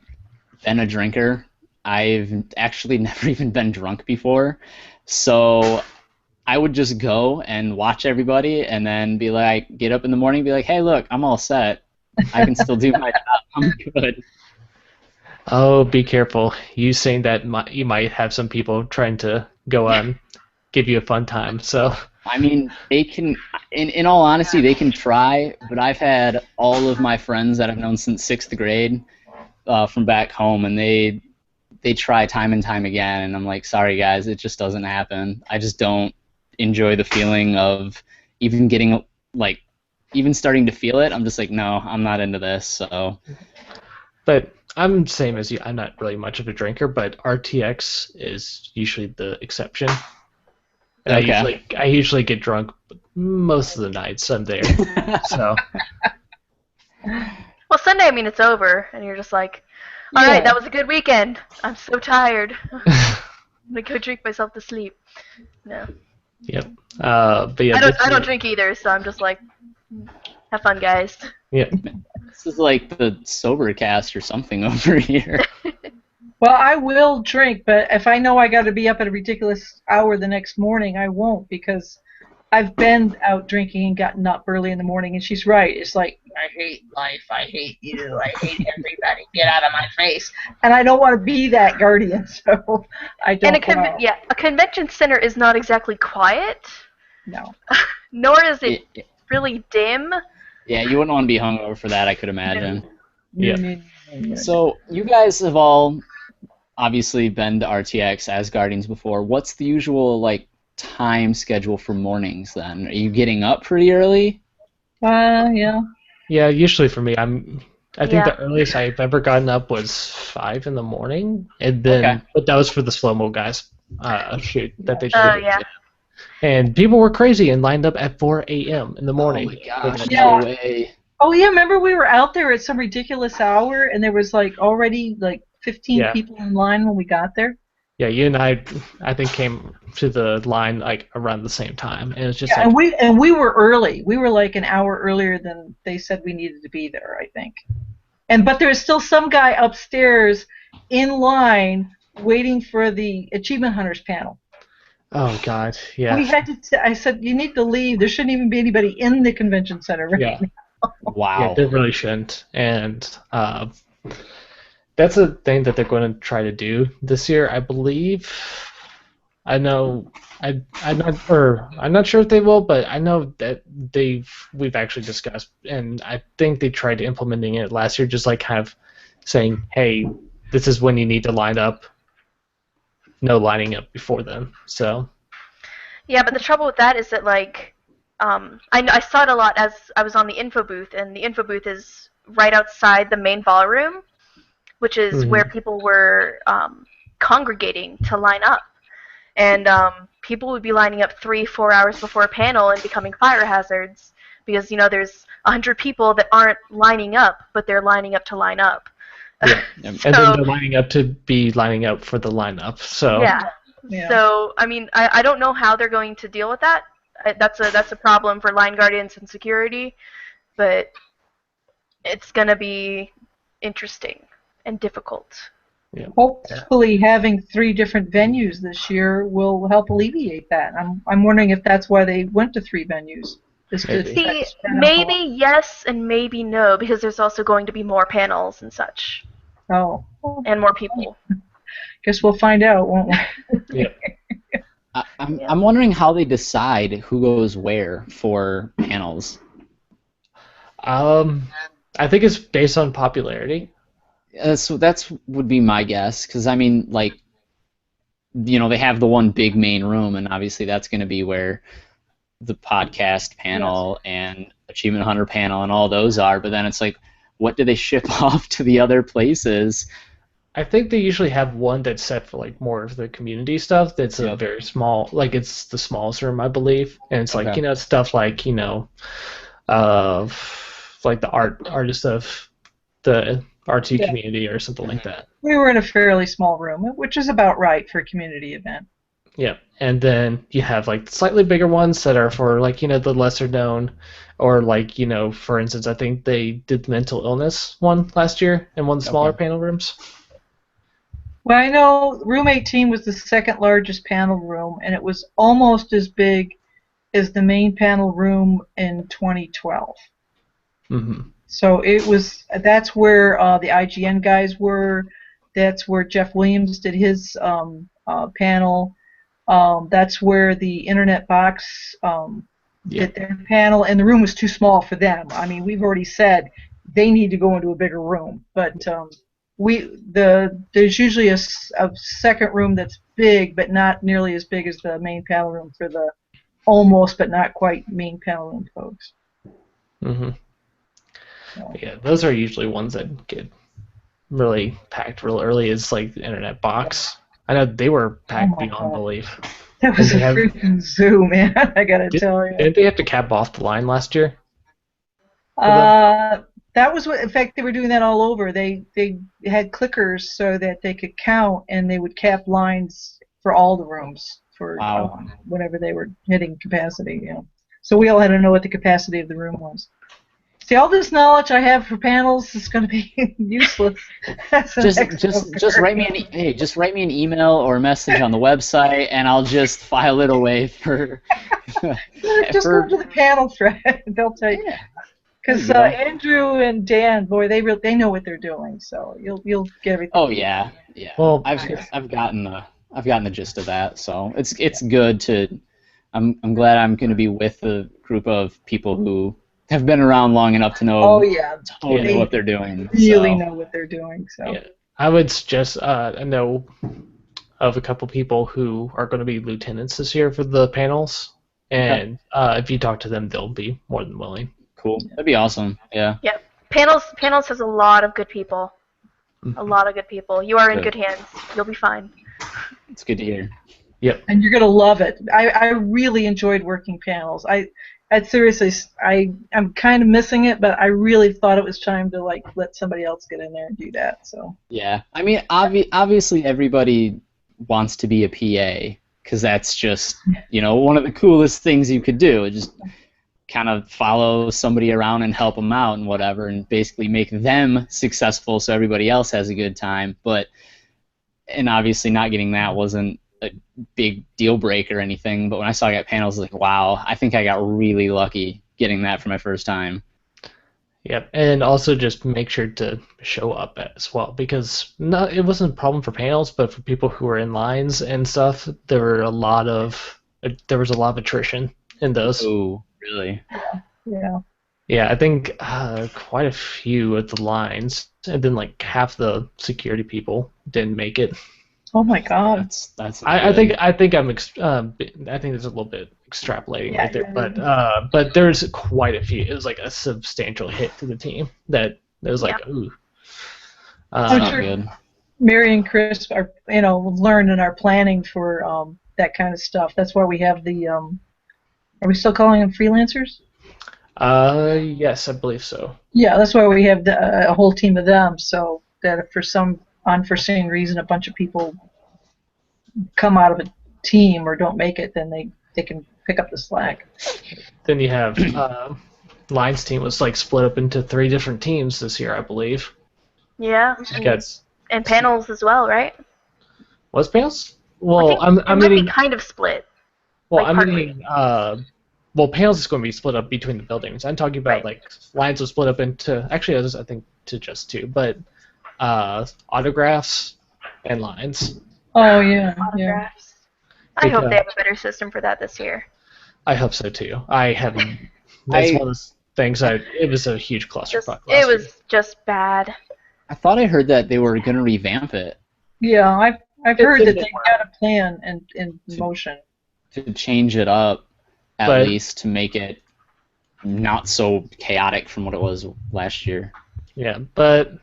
been a drinker. I've actually never even been drunk before, so I would just go and watch everybody, and then be like, get up in the morning, and be like, hey, look, I'm all set. I can still do my job. I'm good. Oh, be careful. You saying that you might have some people trying to go give you a fun time. So I mean, they can, in all honesty, they can try, but I've had all of my friends that I've known since 6th grade from back home, and they try time and time again, and I'm like, sorry guys, it just doesn't happen. I just don't enjoy the feeling of even getting, like, even starting to feel it. I'm just like, no, I'm not into this. So, but I'm same as you. I'm not really much of a drinker, but RTX is usually the exception. And Okay. I usually get drunk most of the nights I'm there. So Well, Sunday, I mean, it's over, and you're just like, all right, that was a good weekend. I'm so tired. I'm gonna go drink myself to sleep. No, yep. But yeah, I don't drink either, so I'm just like, have fun, guys. yeah. This is like the sober cast or something over here. Well, I will drink, but if I know I got to be up at a ridiculous hour the next morning, I won't, because I've been out drinking and gotten up early in the morning, and she's right. It's like, I hate life, I hate you, I hate everybody, get out of my face. And I don't want to be that guardian, so I don't And go out. a convention center is not exactly quiet, No. nor is it Yeah, really dim. yeah, you wouldn't want to be hungover for that, I could imagine. Yeah. So you guys have all obviously been to RTX as Guardians before. What's the usual like time schedule for mornings then? Are you getting up pretty early? Yeah. Yeah, usually for me, I think Yeah. the earliest I've ever gotten up was 5 in the morning, and then Okay. but that was for the slow mo guys shoot that they Oh did, yeah. and people were crazy and lined up at 4 a.m. in the morning. Oh my gosh, which- no way. Oh, yeah, remember we were out there at some ridiculous hour, and there was like already like 15 Yeah. people in line when we got there? Yeah, you and I think came to the line like around the same time, and it was just Yeah, like and we were early. We were like an hour earlier than they said we needed to be there, I think. But there was still some guy upstairs in line waiting for the Achievement Hunters panel. oh god, yeah, We had to. I said, you need to leave. There shouldn't even be anybody in the convention center right yeah. now. Yeah, Wow. they really shouldn't. And that's a thing that they're going to try to do this year, I believe. I know, I'm not sure if they will, but I know that we've actually discussed, and I think they tried implementing it last year, just like kind of saying, hey, this is when you need to line up. No lining up before then. So Yeah, but the trouble with that is that like, I saw it a lot as I was on the info booth, and the info booth is right outside the main ballroom, which is where people were congregating to line up. And people would be lining up 3-4 hours before a panel and becoming fire hazards because there's 100 people that aren't lining up, but they're lining up to line up. yeah, Yep. and then they're lining up to be lining up for the lineup. So Yeah. Yeah. So I mean, I don't know how they're going to deal with that. That's a problem for line guardians and security, but it's gonna be interesting and difficult. Hopefully, having 3 different venues this year will help alleviate that. I'm wondering if that's why they went to 3 venues. Just to Maybe. See, spread out maybe yes and maybe no, because there's also going to be more panels and such, Oh, and more people. guess we'll find out, won't we? yeah. I'm wondering how they decide who goes where for panels. I think it's based on popularity. So that's would be my guess, because I mean, like, they have the one big main room, and obviously that's going to be where the podcast panel and Achievement Hunter panel and all those are. But then it's like, what do they ship off to the other places? I think they usually have one that's set for like more of the community stuff. That's a very small, like it's the smallest room, I believe, and it's like Okay. Stuff like like the artist of the RT community or something like that. We were in a fairly small room, which is about right for a community event. Yeah, and then you have like slightly bigger ones that are for like the lesser known, or like for instance, I think they did the mental illness one last year in one of the smaller panel rooms. Well, I know room 18 was the second largest panel room, and it was almost as big as the main panel room in 2012. Mm-hmm. So that's where the IGN guys were. That's where Jeff Williams did his panel. That's where the Internet Box did their panel, and the room was too small for them. I mean, we've already said they need to go into a bigger room, but there's usually a second room that's big, but not nearly as big as the main panel room for the almost but not quite main panel room folks. Mm-hmm. Yeah, those are usually ones that get really packed real early. It's like the Internet Box. I know they were packed beyond belief. That was And a they have freaking zoo, man. I gotta tell you. didn't they have to cap off the line last year for them? Uh, that was what. In fact, they were doing that all over. They had clickers so that they could count, and they would cap lines for all the rooms for Wow. whenever they were hitting capacity. You know, so we all had to know what the capacity of the room was. See, all this knowledge I have for panels is going to be useless as an Just write me just write me an email or a message on the website, and I'll just file it away for Just go to the panel thread. They'll tell you. Yeah. Because There you go. Andrew and Dan, boy, they know what they're doing. So you'll get everything. Oh yeah, yeah. Well, I've gotten the gist of that, so it's good to. I'm glad I'm going to be with a group of people who have been around long enough to Oh know yeah, totally they what they're doing. really So. know what they're doing. So yeah, I would suggest I know of a couple people who are going to be lieutenants this year for the panels, and if you talk to them, they'll be more than willing. Cool. That'd be awesome. Yeah. Yep. Panels has a lot of good people. A lot of good people. You are in Good. good hands. You'll be fine. It's good to hear. Yep. and you're gonna love it. I really enjoyed working panels. I seriously I'm kind of missing it, but I really thought it was time to like let somebody else get in there and do that. So Yeah. I mean, obviously everybody wants to be a PA because that's just, one of the coolest things you could do. Just kind of follow somebody around and help them out and whatever, and basically make them successful so everybody else has a good time. And obviously not getting that wasn't a big deal breaker or anything, but when I saw I got panels, I was like, wow, I think I got really lucky getting that for my first time. Yep, and also just make sure to show up as well, because it wasn't a problem for panels, but for people who were in lines and stuff, there was a lot of attrition in those. Oh, really? yeah. Yeah, I think quite a few of the lines, and then like half the security people didn't make it. Oh my God. That's I good. think I think there's a little bit extrapolating Yeah, right there, yeah. but there's quite a few. It was like a substantial hit to the team that it was like, ooh. That's I'm not sure good. Mary and Chris are learned and are planning for that kind of stuff. That's why we have the are we still calling them freelancers? Yes, I believe so. Yeah, that's why we have a whole team of them, so that if for some unforeseen reason a bunch of people come out of a team or don't make it, then they can pick up the slack. Then you have Lions team was like split up into 3 different teams this year, I believe. Yeah. You got And panels as well, right? what's panels? I Well, think I'm it might meaning be kind of split. well, like I'm partly. meaning well, panels is going to be split up between the buildings. I'm talking about Right. like Lions was split up into actually I think to just 2, but autographs and lines. Oh yeah, yeah. Autographs. I hope Because- they have a better system for that this year. I hope so too. I haven't. That's one of those things. It was a huge clusterfuck. It was just bad. I thought I heard that they were going to revamp it Yeah, I've heard that it's- they've got a plan in motion. to change it up at But- least to make it not so chaotic from what it was last year. Yeah, but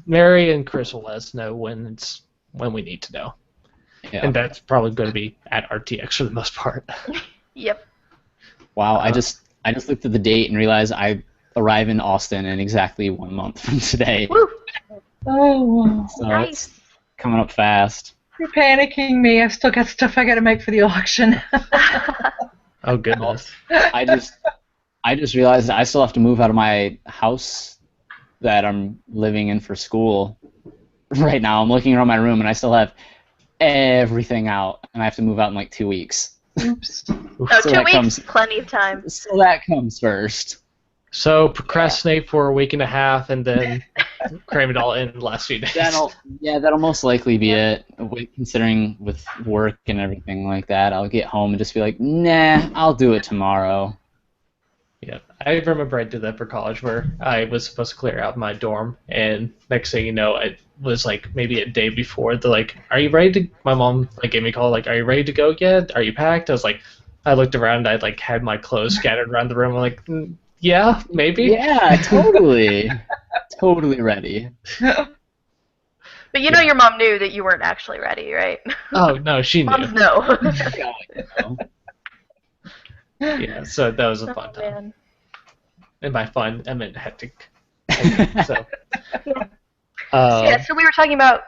Mary and Chris will let us know when we need to know, Yeah. and that's probably going to be at RTX for the most part. Yep. Wow, I just looked at the date and realized I arrive in Austin in exactly 1 month from today. Woo! Oh, So Nice. it's coming up fast. you're panicking me. I've still got stuff I got to make for the auction. Oh goodness. I just realized that I still have to move out of my house that I'm living in for school right now. I'm looking around my room and I still have everything out, and I have to move out in like 2 weeks. Oops. Oh, So 2 that weeks, comes- plenty of time. So that comes first. So procrastinate for a week and a half, and then cram it all in the last few days. That'll most likely be it. Considering with work and everything like that, I'll get home and just be like, nah, I'll do it tomorrow. Yeah, I remember I did that for college, where I was supposed to clear out my dorm, and next thing you know, it was like maybe a day before. They're like, "Are you ready to?" My mom like gave me a call, like, "Are you ready to go yet? Are you packed?" I was like, I looked around, I like had my clothes scattered around the room. I'm like, yeah, maybe. Yeah, totally. Totally ready. But But you know your mom knew that you weren't actually ready, right? Oh no, she knew. Moms know. Yeah, so that was a Oh fun time. man. And by fun, I meant hectic. So, Yeah. uh, So we were talking about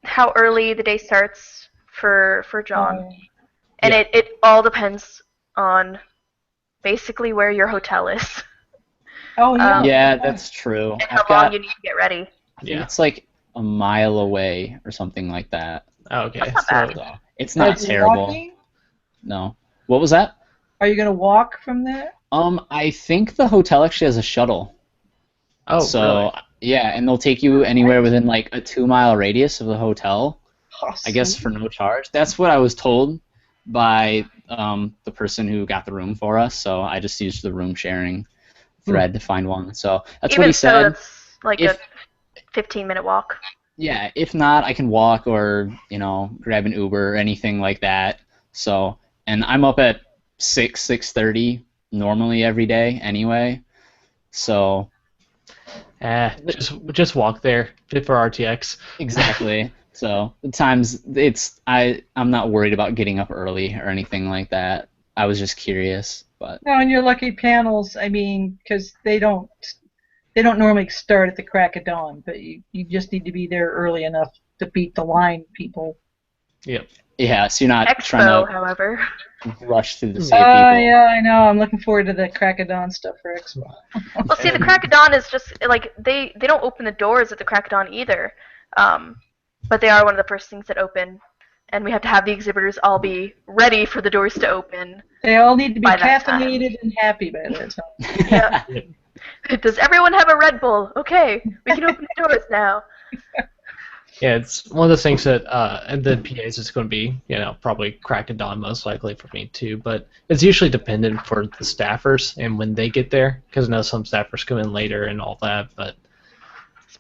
how early the day starts for John, and Yeah. it all depends on basically where your hotel is Oh yeah. Yeah, that's true. and how I've long got, you need to get ready. I think yeah. it's like a mile away or something like that. Okay, That's not so bad. So it's not Like terrible. walking? No. What was that? Are you gonna walk from there? I think the hotel actually has a shuttle. oh So really? yeah, and they'll take you anywhere within like a 2 mile radius of the hotel. Oh, I guess sweet. for no charge. That's what I was told by the person who got the room for us. So I just used the room sharing thread to find one. So that's what Even he so, said. that's like If a 15-minute walk. Yeah, if not, I can walk or grab an Uber or anything like that. So, and I'm up at 6:30 normally every day anyway. So Just walk there. Fit for RTX. exactly. So the times I'm not worried about getting up early or anything like that. I was just curious, but No, and your lucky panels. I mean, because they don't normally start at the crack of dawn, but you just need to be there early enough to beat the line people. Yep. yeah, so you're not trying Expo, to however. rush through the Oh save people. yeah, I know. I'm looking forward to the crack of dawn stuff for Expo. Well, see, the And- crack of dawn is just like they don't open the doors at the crack of dawn either, but they are one of the first things that open, and we have to have the exhibitors all be ready for the doors to open. They all need to be By that time. caffeinated and happy by that time. Yeah. Yep. Does everyone have a Red Bull? Okay, we can open the doors now. Yeah, it's one of those things that, and the PAs is going to be, probably crack of dawn most likely for me too, but it's usually dependent for the staffers and when they get there, because I know some staffers come in later and all that, but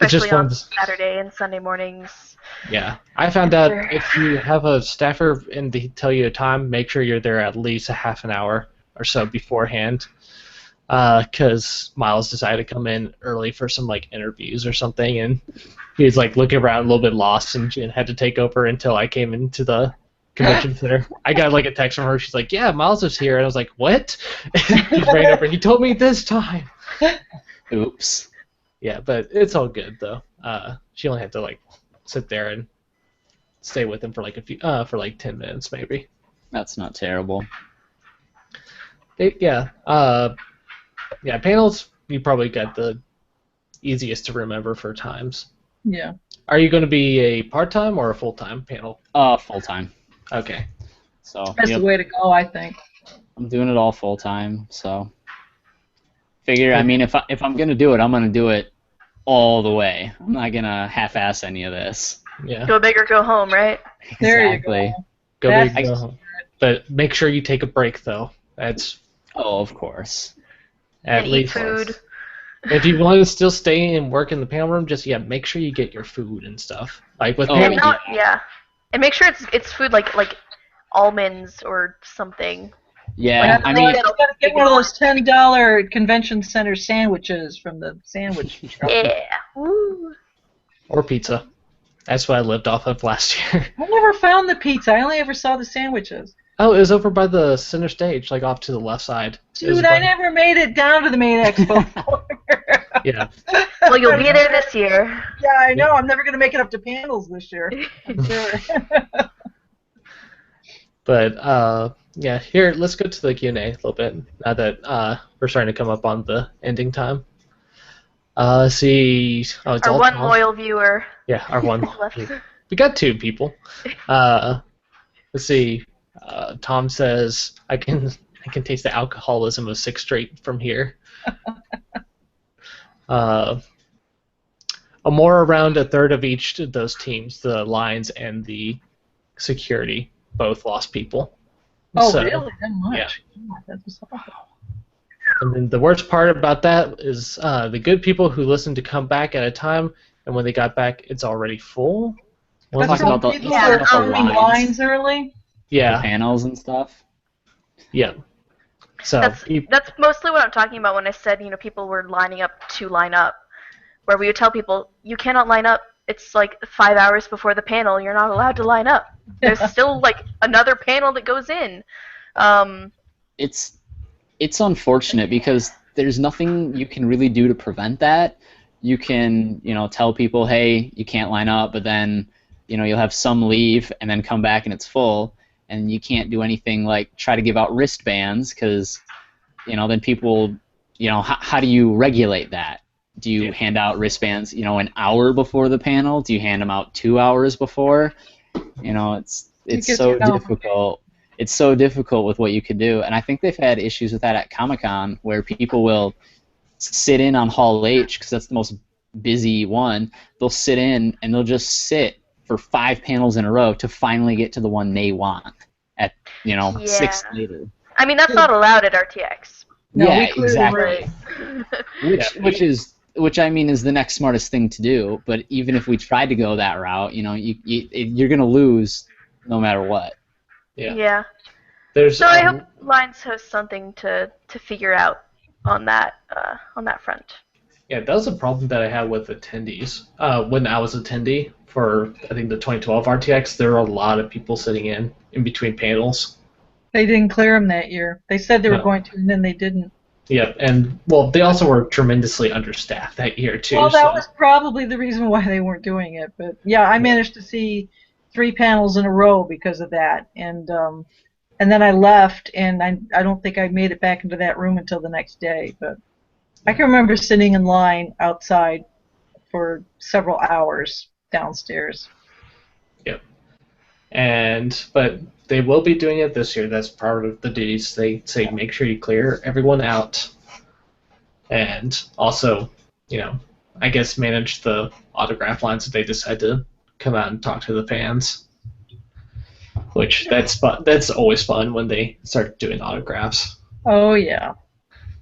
it's just Especially one on of the, Saturday and Sunday mornings. yeah. I found out Sure. if you have a staffer and they tell you a time, make sure you're there at least a half an hour or so beforehand, because Miles decided to come in early for some interviews or something, and he was looking around a little bit lost, and Jen had to take over until I came into the convention center. I got a text from her. She's like, "Yeah, Miles is here," and I was like, "What?" He ran over. He told me this time. Oops. Yeah, but it's all good though. She only had to sit there and stay with him for a few for 10 minutes maybe. That's not terrible. Yeah. Yeah, panels you probably got the easiest to remember for times. Yeah. Are you going to be a part-time or a full-time panel? Full time. Okay. So That's yep, the way to go, I think. I'm doing it all full time. So figure, I mean, if I'm gonna do it, I'm gonna do it all the way. I'm not gonna half-ass any of this. Yeah. Go big or go home, right? There you Exactly. Go That's- big, go home. But make sure you take a break though. That's Oh, of course. at And eat least. food. If you want to still stay and work in the panel room, just make sure you get your food and stuff. With Oh, panel, And not, yeah. And make sure it's food like almonds or something. Yeah, Like, I mean, You gotta get one of those $10 convention center sandwiches from the sandwich shop. Yeah. Woo. or pizza. That's what I lived off of last year. I never found the pizza. I only ever saw the sandwiches. Oh, it was over by the center stage, off to the left side. It was Dude, I by- never made it down to the main expo. Yeah. Well, you'll be there this year. Yeah, I know. I'm never gonna make it up to panels this year. I'm sure. But yeah, here let's go to the Q&A a little bit now that we're starting to come up on the ending time. Let's see. Oh, it's Our all one Tom. loyal viewer Yeah, our one. left. We got 2 people. Let's see. Tom says I can taste the alcoholism of 6th Street from here. More around a third of each of those teams, the Lions and the security, both lost people. Oh, So- really? That much? yeah. God, that's awful. And then the worst part about that is the good people who listened to come back at a time, and when they got back, it's already full. Well, Let's That's talk about from the- people let's who are talk about the forming lines. lines early. the yeah, panels and stuff. yeah. So That's mostly what I'm talking about when I said, people were lining up to line up. Where we would tell people, you cannot line up it's like 5 hours before the panel. You're not allowed to line up. There's still like another panel that goes in. It's unfortunate because there's nothing you can really do to prevent that. You can, tell people, hey, you can't line up, but then, you'll have some leave and then come back and it's full, and you can't do anything like try to give out wristbands because, then people, how do you regulate that? Do you hand out wristbands, an hour before the panel? Do you hand them out 2 hours before? It's so difficult. It's so difficult with what you could do, and I think they've had issues with that at Comic-Con where people will sit in on Hall H because that's the most busy one. They'll sit in and they'll just sit for 5 panels in a row to finally get to the one they want at 6 later. I mean, that's not allowed at RTX. No, yeah, exactly. Right. Which I mean is the next smartest thing to do. But even if we tried to go that route, you're gonna lose no matter what. Yeah. There's So I hope Lines has something to figure out on that front. Yeah, that was a problem that I had with attendees. When I was attendee for, I think, the 2012 RTX, there were a lot of people sitting in between panels. They didn't clear them that year. They said they were going to, and then they didn't. Yeah, and, well, they also were tremendously understaffed that year, too. Well, that was probably the reason why they weren't doing it. But, yeah, I managed to see 3 panels in a row because of that. And then I left, and I don't think I made it back into that room until the next day. But I can remember sitting in line outside for several hours downstairs. Yep. But they will be doing it this year. That's part of the duties. They say make sure you clear everyone out. And also, I guess manage the autograph lines if they decide to come out and talk to the fans. Which, that's fun. That's always fun when they start doing autographs. Oh, yeah.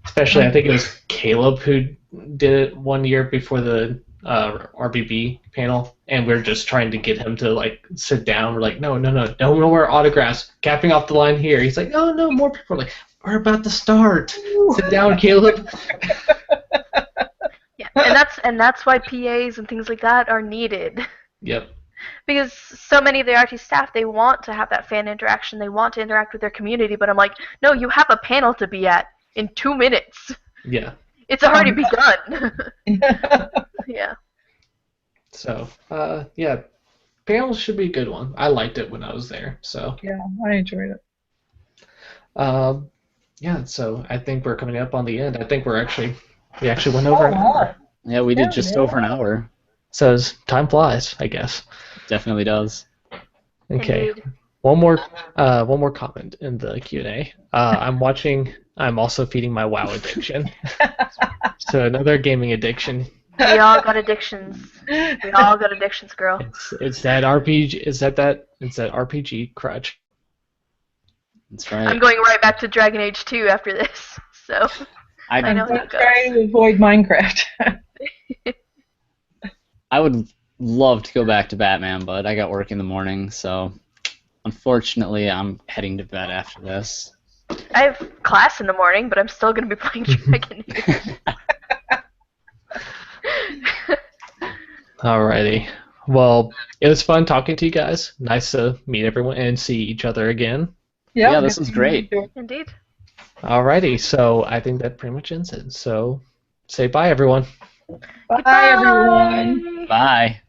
Especially, I think it was Caleb who did it one year before the RBB panel, and we are just trying to get him to sit down. We're like, no, don't wear autographs. Capping off the line here. He's like, no, more people are like, we're about to start. Sit down, Caleb. Yeah, and that's why PAs and things like that are needed. Yep. Because so many of the RT staff, they want to have that fan interaction. They want to interact with their community, but I'm like, no, you have a panel to be at in 2 minutes. Yeah. It's already begun. Yeah. So, yeah, panels should be a good one. I liked it when I was there. So. Yeah, I enjoyed it. Yeah. So I think we're coming up on the end. I think we actually went over. Yeah, we did just over an hour. So time flies, I guess. Definitely does. Okay. Indeed. One more comment in the Q&A. I'm also feeding my WoW addiction. So another gaming addiction. We all got addictions. We all got addictions, girl. It's that RPG. It's that RPG crutch. That's right. I'm going right back to Dragon Age 2 after this. So I know how it goes. Trying to avoid Minecraft. I would love to go back to Batman, but I got work in the morning, so unfortunately I'm heading to bed after this. I have class in the morning, but I'm still going to be playing Dragon Age. Alrighty. Well, it was fun talking to you guys. Nice to meet everyone and see each other again. Yeah, this was great. Indeed. Alrighty, so I think that pretty much ends it. So say bye, everyone. Bye, everyone. Bye.